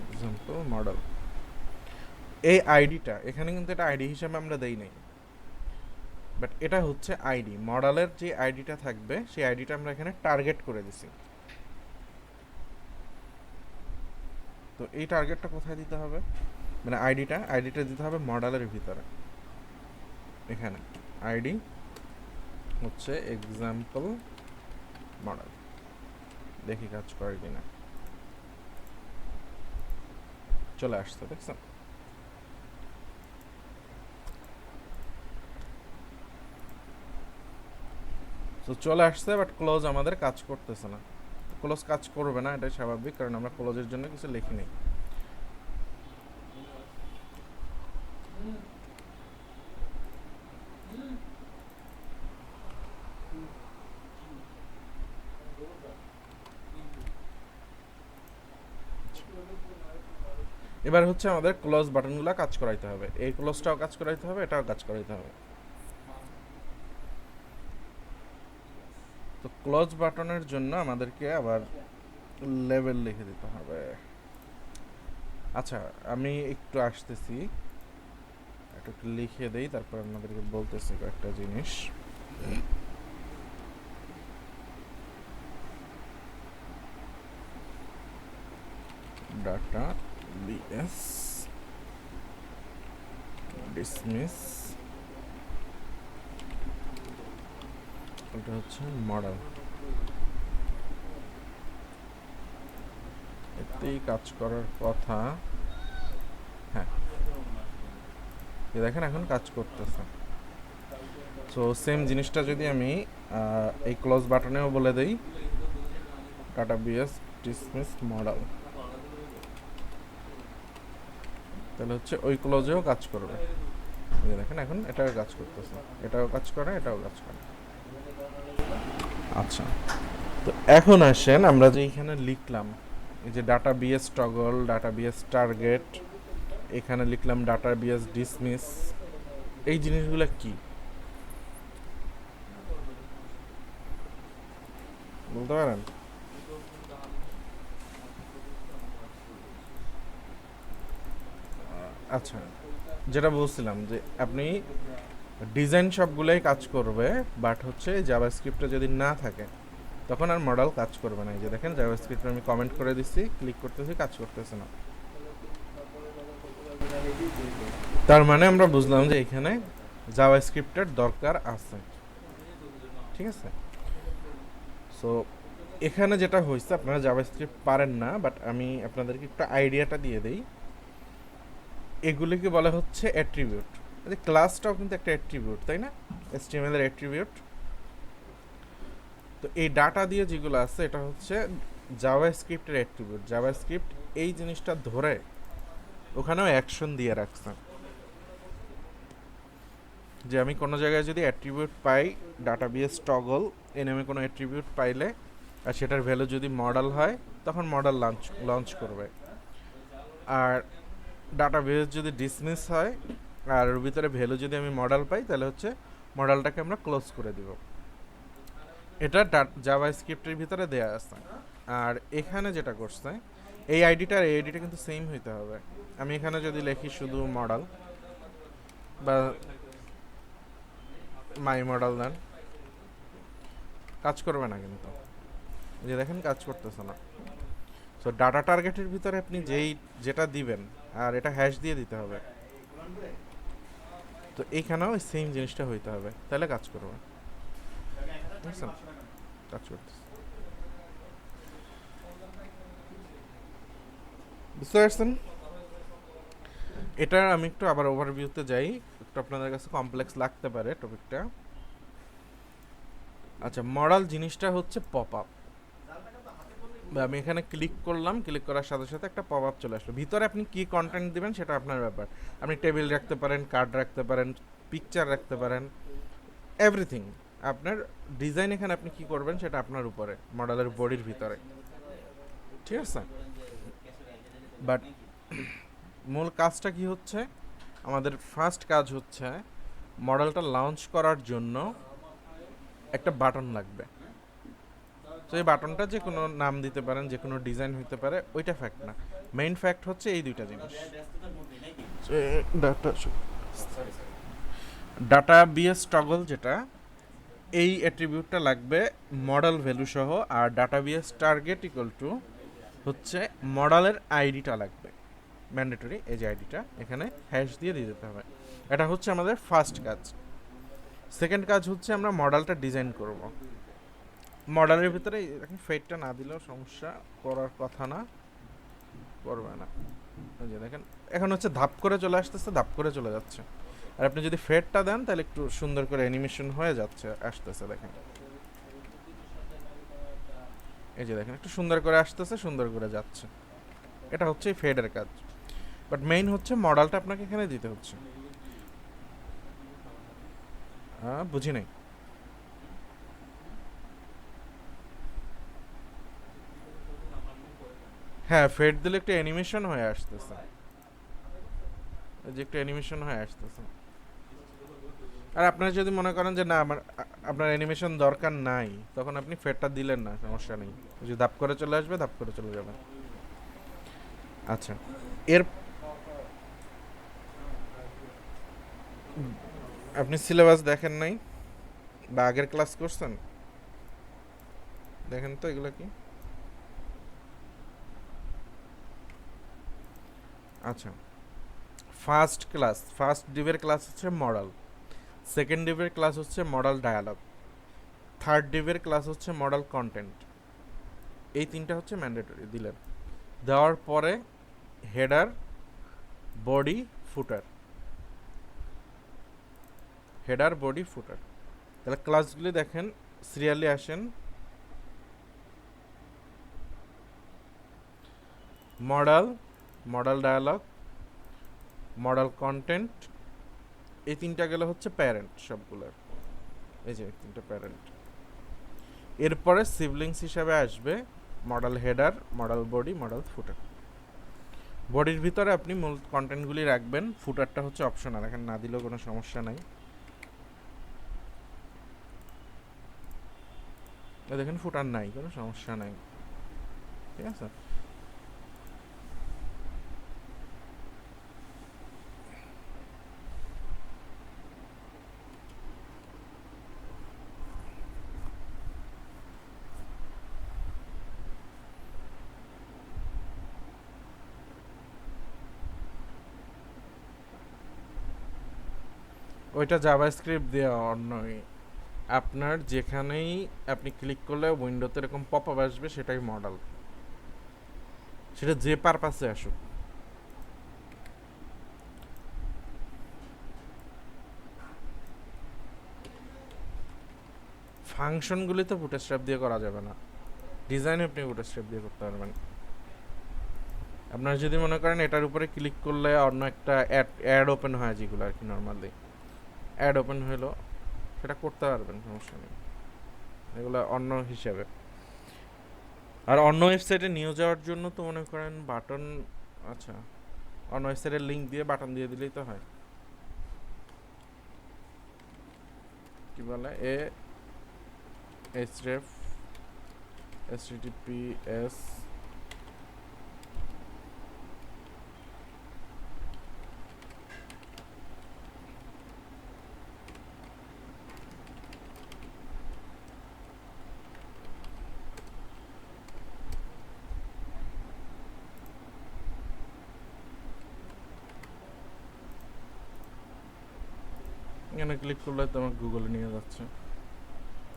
এক্সাম্পল মডেল। এই আইডিটা এখানে কিন্তু এটা আইডি হিসাবে আমরা দেই নাই, বাট এটা হচ্ছে আইডি। মডেলের যে আইডিটা থাকবে সেই আইডিটা আমরা এখানে টার্গেট করে দিছি। তো এই টার্গেটটা কোথায় দিতে হবে, মানে আইডিটা দিতে হবে মডেলের ভিতরে। এখানে আইডি হচ্ছে এক্সাম্পল মডেল, দেখি কাজ করে কিনা। চলে আসছে, দেখছেন? তো চলে আসছে, বাট ক্লোজ আমাদের কাজ করতেছে না। ক্লোজ কাজ করবে না, এটাই স্বাভাবিক, কারণ আমরা ক্লোজের জন্য কিছু লিখিনি। এবার হচ্ছে আমাদের ক্লোজ বাটনগুলো কাজ করাইতে হবে। এই ক্লোজটাও কাজ করাইতে হবে, এটাও কাজ করাইতে হবে। তো ক্লোজ বাটনের জন্য আমাদেরকে আবার লেভেল লিখে দিতে হবে। আচ্ছা আমি একটু আসতেছি, একটু লিখে দেই, তারপর আপনাদেরকে বলতেছি কয়েকটা জিনিস। ডাটা বিএস ডিসমিস, এটা হচ্ছে মডেল। এতেই কাজ করার কথা। হ্যাঁ দেখেন এখন কাজ করতেছে। সো সেম জিনিসটা যদি আমি এই ক্লোজ বাটনেও বলে দেই, ডাটা বিএস ডিসমিস মডেল। তাহলে হচ্ছে ওই ক্লোজেও কাজ করবে। এই যে দেখেন এখন এটাও কাজ করতেছে, এটাও কাজ করে, এটাও কাজ করে। আচ্ছা, তো এখন আসেন আমরা যে এখানে লিখলাম এই যে data BS toggle, data BS target, এখানে লিখলাম ডাটা বিএস ডিসমিস, এই জিনিসগুলো কি বলতে পারেন? আচ্ছা, যেটা বলছিলাম যে আপনি ডিজাইন সবগুলোই কাজ করবে, বাট হচ্ছে জাভাস্ক্রিপ্টে যদি না থাকে তখন আর মডেল কাজ করবে না। এই যে দেখেন জাভাস্ক্রিপ্টে আমি কমেন্ট করে দিচ্ছি, ক্লিক করতেছি, কাজ করতেছে না। তার মানে আমরা বুঝলাম যে এখানে জাভাস্ক্রিপ্টের দরকার আছে, ঠিক আছে? সো এখানে যেটা হয়েছে, আপনারা জাভাস্ক্রিপ্ট পারেন না, বাট আমি আপনাদেরকে একটু আইডিয়াটা দিয়ে দিই। এগুলিকে বলা হচ্ছে অ্যাট্রিবিউট। এই ক্লাসটাও কিন্তু একটা অ্যাট্রিবিউট, তাই না? HTML এর অ্যাট্রিবিউট। তো এই ডাটা দিয়ে যেগুলো আছে এটা হচ্ছে জাভাস্ক্রিপ্টের অ্যাট্রিবিউট। জাভাস্ক্রিপ্ট এই জিনিসটা ধরে ওখানেও অ্যাকশন দিয়ে রাখছে, যে আমি কোনো জায়গায় যদি অ্যাট্রিবিউট পাই, ডাটাবেস টগল এই নামে কোনো অ্যাট্রিবিউট পাইলে আর সেটার ভ্যালু যদি মডেল হয় তখন মডেল লঞ্চ করবে। আর ডাটাবেস যদি ডিসমিস হয় আর ওর ভিতরে ভ্যালু যদি আমি মডেল পাই তাহলে হচ্ছে মডেলটাকে আমরা ক্লোজ করে দিব। এটা জাভা স্ক্রিপ্টের ভিতরে দেয়া আছে। আর এখানে যেটা করছে, এই আইডিটা আর এই আইডিটা কিন্তু সেম হইতে হবে। আমি এখানে যদি লিখি শুধু মডেল বা মাই মডেল, দেন কাজ করবে না কিন্তু। এই যে দেখেন কাজ করতেছে না। সো ডাটা টার্গেটের ভিতরে আপনি যেটা দিবেন আর এটা হ্যাশ দিয়ে দিতে হবে। তো এইখানেও সেম জিনিসটা হইতে হবে, তাহলে কাজ করবে। বুঝছেন? কাজ করতেছে, বুঝতে পারছেন? এটা আমি একটু আবার ওভারভিউতে যাই, একটু আপনাদের কাছে কমপ্লেক্স লাগতে পারে টপিকটা। আচ্ছা, মডেল জিনিসটা হচ্ছে পপ আপ। আমি এখানে ক্লিক করলাম, ক্লিক করার সাথে সাথে একটা পপ আপ চলে আসলো। ভিতরে আপনি কি কন্টেন্ট দিবেন সেটা আপনার ব্যাপার। আপনি টেবিল রাখতে পারেন, কার্ড রাখতে পারেন, পিকচার রাখতে পারেন, এভরিথিং। আপনার ডিজাইন এখানে আপনি কি করবেন সেটা আপনার উপরে, মডেলের বডির ভিতরে, ঠিক আছে? বাট মূল কাজটা কি হচ্ছে, আমাদের ফার্স্ট কাজ হচ্ছে মডেলটা লঞ্চ করার জন্য একটা বাটন লাগবে। তো এই বাটনটা যে কোনো নাম দিতে পারেন, যে কোনো ডিজাইন হইতে পারে, ওইটা ফ্যাক্ট না। মেইন ফ্যাক্ট হচ্ছে এই দুইটা জিনিস। ডাটা ডাটা বিএস টগল যেটা, এই অ্যাট্রিবিউটটা লাগবে মডেল ভ্যালু সহ। আর data BS target equal to হচ্ছে মডেলের আইডিটা লাগবে ম্যান্ডেটরি। এই যে আইডিটা এখানে হ্যাশ দিয়ে দিতে হবে। এটা হচ্ছে আমাদের ফার্স্ট কাজ। সেকেন্ড কাজ হচ্ছে আমরা মডেলটা ডিজাইন করব। মডেলের ভিতরে এখন ফেটটা না দিলেও সমস্যা, করার কথা না, করবে না। ওই যে দেখেন এখন হচ্ছে ধাপ করে চলে আসতেছে, ধাপ করে চলে যাচ্ছে। আর আপনি যদি ফেটটা দেন তাহলে একটু সুন্দর করে অ্যানিমেশন হয়ে যাচ্ছে, আসতেছে দেখেন। এই যে দেখেন একটু সুন্দর করে আসতেছে, সুন্দর করে যাচ্ছে। এটা হচ্ছে ফেডের কাজ। বাট মেইন হচ্ছে মডেলটা আপনাকে এখানে দিতে হচ্ছে। বুঝি নাই। হ্যাঁ, ফেড দিলে একটু অ্যানিমেশন হয়ে আসতেছে, যে একটু অ্যানিমেশন হয়ে আসতেছে। আর আপনারা যদি মনে করেন যে না আপনার অ্যানিমেশন দরকার নাই, তখন আপনি ফেডটা দিলেন না, সমস্যা নেই। যদি ধাপ করে চলে আসবে, ধাপ করে চলে যাবে। আচ্ছা, এর আপনি সিলেবাস দেখেন নাই বা আগের ক্লাস করছেন? দেখেন তো এগুলো কি। আচ্ছা, ফার্স্ট ডিভের ক্লাস হচ্ছে মডেল, সেকেন্ড ডিভের ক্লাস হচ্ছে মডেল ডায়ালগ, থার্ড ডিভের ক্লাস হচ্ছে মডেল কন্টেন্ট। এই তিনটা হচ্ছে ম্যান্ডেটরি দিলেন। দেওয়ার পরে header, body, footer, header, body, footer. তাহলে ক্লাসগুলি দেখেন, সিরিয়ালি আসেন। Modal, modal dialog, modal content, এই তিনটা গেলে হচ্ছে প্যারেন্ট সবগুলোর, এই যে তিনটা প্যারেন্ট। এরপরে সিবলিংস হিসাবে আসবে modal header, modal body, modal footer. বডির ভিতরে আপনি মূল কন্টেন্টগুলি রাখবেন, ফুটারটা হচ্ছে অপশনাল, এখানে না দিলেও কোনো সমস্যা নাই। দেখেন ফুটার নাই, কোনো সমস্যা নাই, ঠিক আছে। ওইটা জাভাস্ক্রিপ্ট দিয়ে অন্যই, আপনার যেখানেই আপনি ক্লিক করলে উইন্ডোতে এরকম পপ আপ আসবে সেটাই মডেল, সেটা যে পারপাসে আসুক। ফাংশনগুলি তো বুটস্ট্র্যাপ দিয়ে করা যাবে না, ডিজাইন আপনি বুটস্ট্র্যাপ দিয়ে করতে পারবেন। আপনার যদি মনে করেন এটার উপরে ক্লিক করলে অন্য একটা অ্যাড ওপেন হয়, যেগুলো আর কি নর্মালি অ্যাড ওপেন হলো, সেটা করতে পারবেন, সমস্যা নেই, এগুলো অন্য হিসাবে। আর অন্য ওয়েবসাইটে নিয়ে যাওয়ার জন্য তো মনে করেন বাটন, আচ্ছা অন্য ওয়েবসাইটের লিঙ্ক দিয়ে বাটন দিয়ে দিলেই তো হয়। কি বলে href https এখানে ক্লিক করলে তোমার গুগলে নিয়ে যাচ্ছে,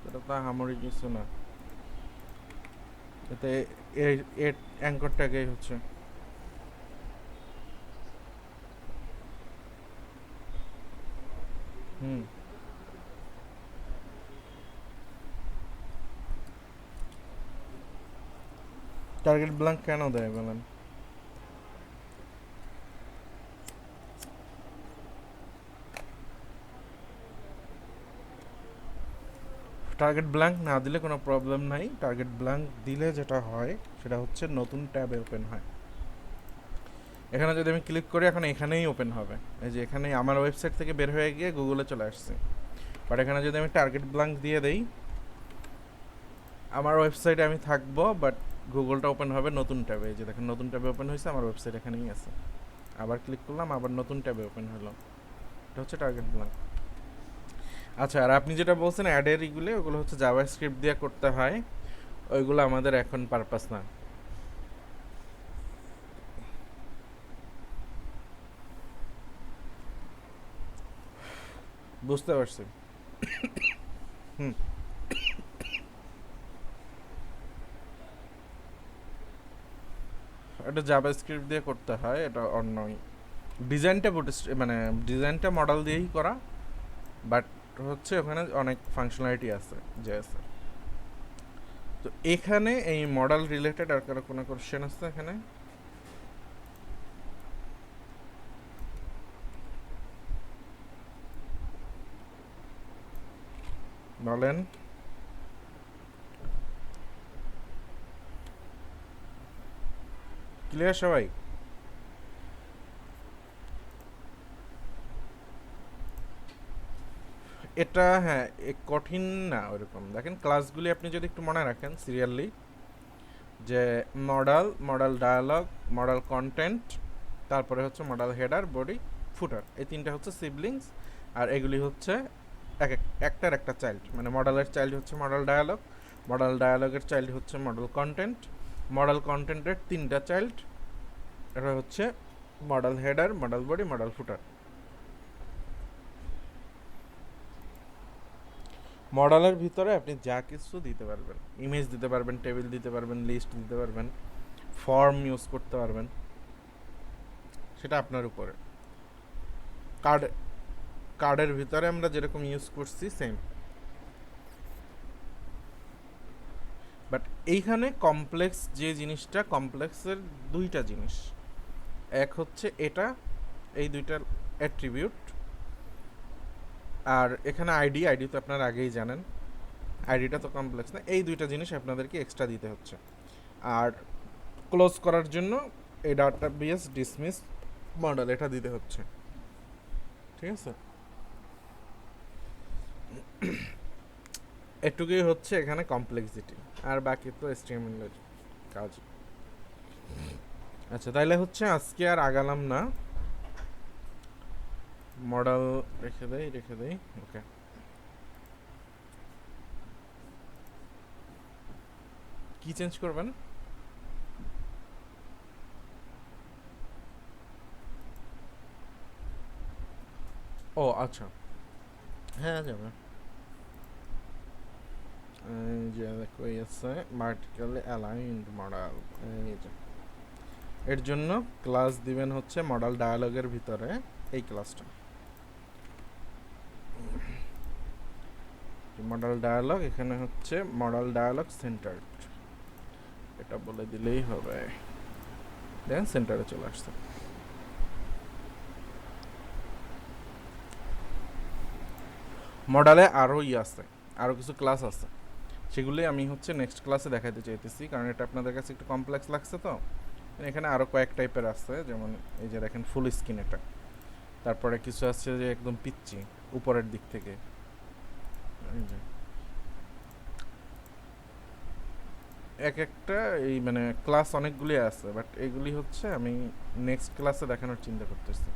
এটা তো আমারই কিছু না, এতে এর অ্যাঙ্করটাকেই হচ্ছে হুম। টার্গেট ব্ল্যাঙ্ক কেন দেয় বলেন? টার্গেট ব্ল্যাঙ্ক না দিলে কোনো প্রবলেম নাই, টার্গেট ব্ল্যাঙ্ক দিলে যেটা হয় সেটা হচ্ছে নতুন ট্যাবে ওপেন হয়। এখানে যদি আমি ক্লিক করি এখন এখানেই ওপেন হবে, এই যে এখানেই আমার ওয়েবসাইট থেকে বের হয়ে গিয়ে গুগলে চলে আসছে। বাট এখানে যদি আমি টার্গেট ব্ল্যাঙ্ক দিয়ে দেই, আমার ওয়েবসাইটে আমি থাকবো, বাট গুগলটা ওপেন হবে নতুন ট্যাবে, এই যে দেখেন নতুন ট্যাবে ওপেন হয়েছে, আমার ওয়েবসাইট এখানেই আছে। আবার ক্লিক করলাম, আবার নতুন ট্যাবে ওপেন হলো, এটা হচ্ছে টার্গেট ব্ল্যাঙ্ক। আচ্ছা, আর আপনি যেটা বলছেন অ্যাডের ইগুলো, ওগুলো হচ্ছে জাভাস্ক্রিপ্ট দিয়ে করতে হয়, ওইগুলো আমাদের এখন পারপাস না। বুঝতে পারছি। হুম, এটা জাভাস্ক্রিপ্ট দিয়ে করতে হয়, এটা অন্যই। ডিজাইনটা মানে ডিজাইনটা মডেল দিয়েই করা, বাট হচ্ছে ওখানে অনেক ফাংশনালিটি আছে যে আছে। তো এখানে এই মডেল রিলেটেড আর কারো কোনো কোশ্চেন আছে এখানে? বলেন। ক্লিয়ার সবাই? এটা হ্যাঁ কঠিন না ওরকম। দেখেন ক্লাসগুলি আপনি যদি একটু মনে রাখেন সিরিয়ালি, যে modal, modal dialog, modal content, তারপরে হচ্ছে মডেল হেডার, বডি, ফুটার, এই তিনটা হচ্ছে সিবলিংস। আর এগুলি হচ্ছে একটার একটা চাইল্ড, মানে মডেলের চাইল্ড হচ্ছে মডেল ডায়ালগ, মডেল ডায়ালগের চাইল্ড হচ্ছে মডেল কন্টেন্ট, মডেল কন্টেন্টের তিনটা চাইল্ড, এটা হচ্ছে modal header, modal body, modal footer. মডেলের ভিতরে আপনি যা কিছু দিতে পারবেন, ইমেজ দিতে পারবেন, টেবিল দিতে পারবেন, লিস্ট দিতে পারবেন, ফর্ম ইউজ করতে পারবেন, সেটা আপনার উপরে। কার্ড, কার্ডের ভিতরে আমরা যেরকম ইউজ করছি সেম। বাট এইখানে কমপ্লেক্স যে জিনিসটা, কমপ্লেক্সের দুইটা জিনিস, এক হচ্ছে এটা, এই দুইটা অ্যাট্রিবিউট। আর এখানে আইডি তো আপনারা আগেই জানেন, আইডিটা তো কমপ্লেক্স না, এই দুইটা জিনিস আপনাদেরকে এক্সট্রা দিতে হচ্ছে। আর ক্লোজ করার জন্য এই ডাটাবেস ডিসমিস মডেল এটা দিতে হচ্ছে, ঠিক আছে। এটুকুই হচ্ছে এখানে কমপ্লেক্সিটি, আর বাকি তো HTML এর কাজ। আচ্ছা, তাইলে হচ্ছে আজকে আর আগালাম না, মডেল রেখে দেই। ওকে, কি চেঞ্জ করবেন? ও আচ্ছা, হ্যাঁ যাবে। এই যে দেখো এই আছে ভার্টিক্যালি অ্যালাইনড মডেল, এই যে এর জন্য ক্লাস দিবেন হচ্ছে মডেল ডায়ালগের ভিতরে এই ক্লাসটা, মডেল ডায়ালগ। এখানে হচ্ছে মডেল ডায়ালগ সেন্টার্ড, এটা বলে দিলেই হবে, দেন সেন্টারে চলে আসছে। মডেলে আরও আছে, আরও কিছু ক্লাস আছে, সেগুলি আমি হচ্ছে নেক্সট ক্লাসে দেখাতে চাইতেছি, কারণ এটা আপনাদের কাছে একটু কমপ্লেক্স লাগছে। তো এখানে আরও কয়েক টাইপের আছে, যেমন এই যে দেখেন ফুল স্ক্রিন এটা, তারপরে কিছু আছে যে একদম পিচ্ছি উপরের দিক থেকে, এই যে এক একটা এই মানে ক্লাস অনেকগুলি আছে, বাট এগুলি হচ্ছে আমি নেক্সট ক্লাসে দেখানোর চিন্তা করতেছি।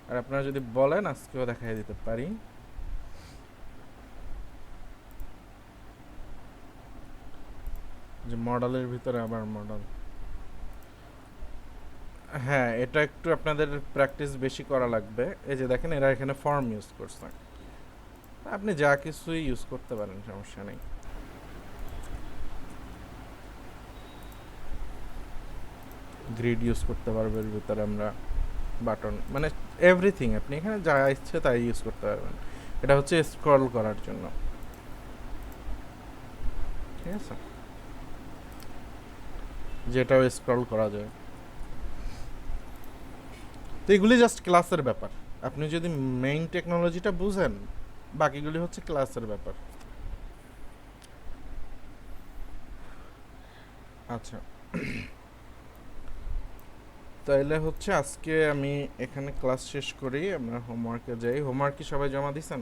আর আপনারা যদি বলেন আজকেও দেখাই দিতে পারি। যে মডেলের ভিতরে আবার মডেল, হ্যাঁ এটা একটু আপনাদের প্র্যাকটিস বেশি করা লাগবে। এই যে দেখেন এরা এখানে ফর্ম ইউজ করছে, আপনি যা কিছুই ইউজ করতে পারেন, সমস্যা নেই। গ্রিড ইউজ করতে পারবেন ভিতরে আমরা, বাটন মানে এভরিথিং আপনি এখানে যা ইচ্ছে তাই ইউজ করতে পারবেন। এটা হচ্ছে স্ক্রল করার জন্য, ঠিক আছে, যেটাও স্ক্রল করা যায়। তো এগুলি জাস্ট ক্লাসের ব্যাপার, আপনি যদি মেইন টেকনোলজিটা বুঝেন বাকিগুলি হচ্ছে ক্লাসের ব্যাপার। আচ্ছা, তাইলে হচ্ছে আজকে আমি এখানে ক্লাস শেষ করি, আমরা হোমওয়ার্কে যাই। হোমওয়ার্ক কি সবাই জমা দিছেন?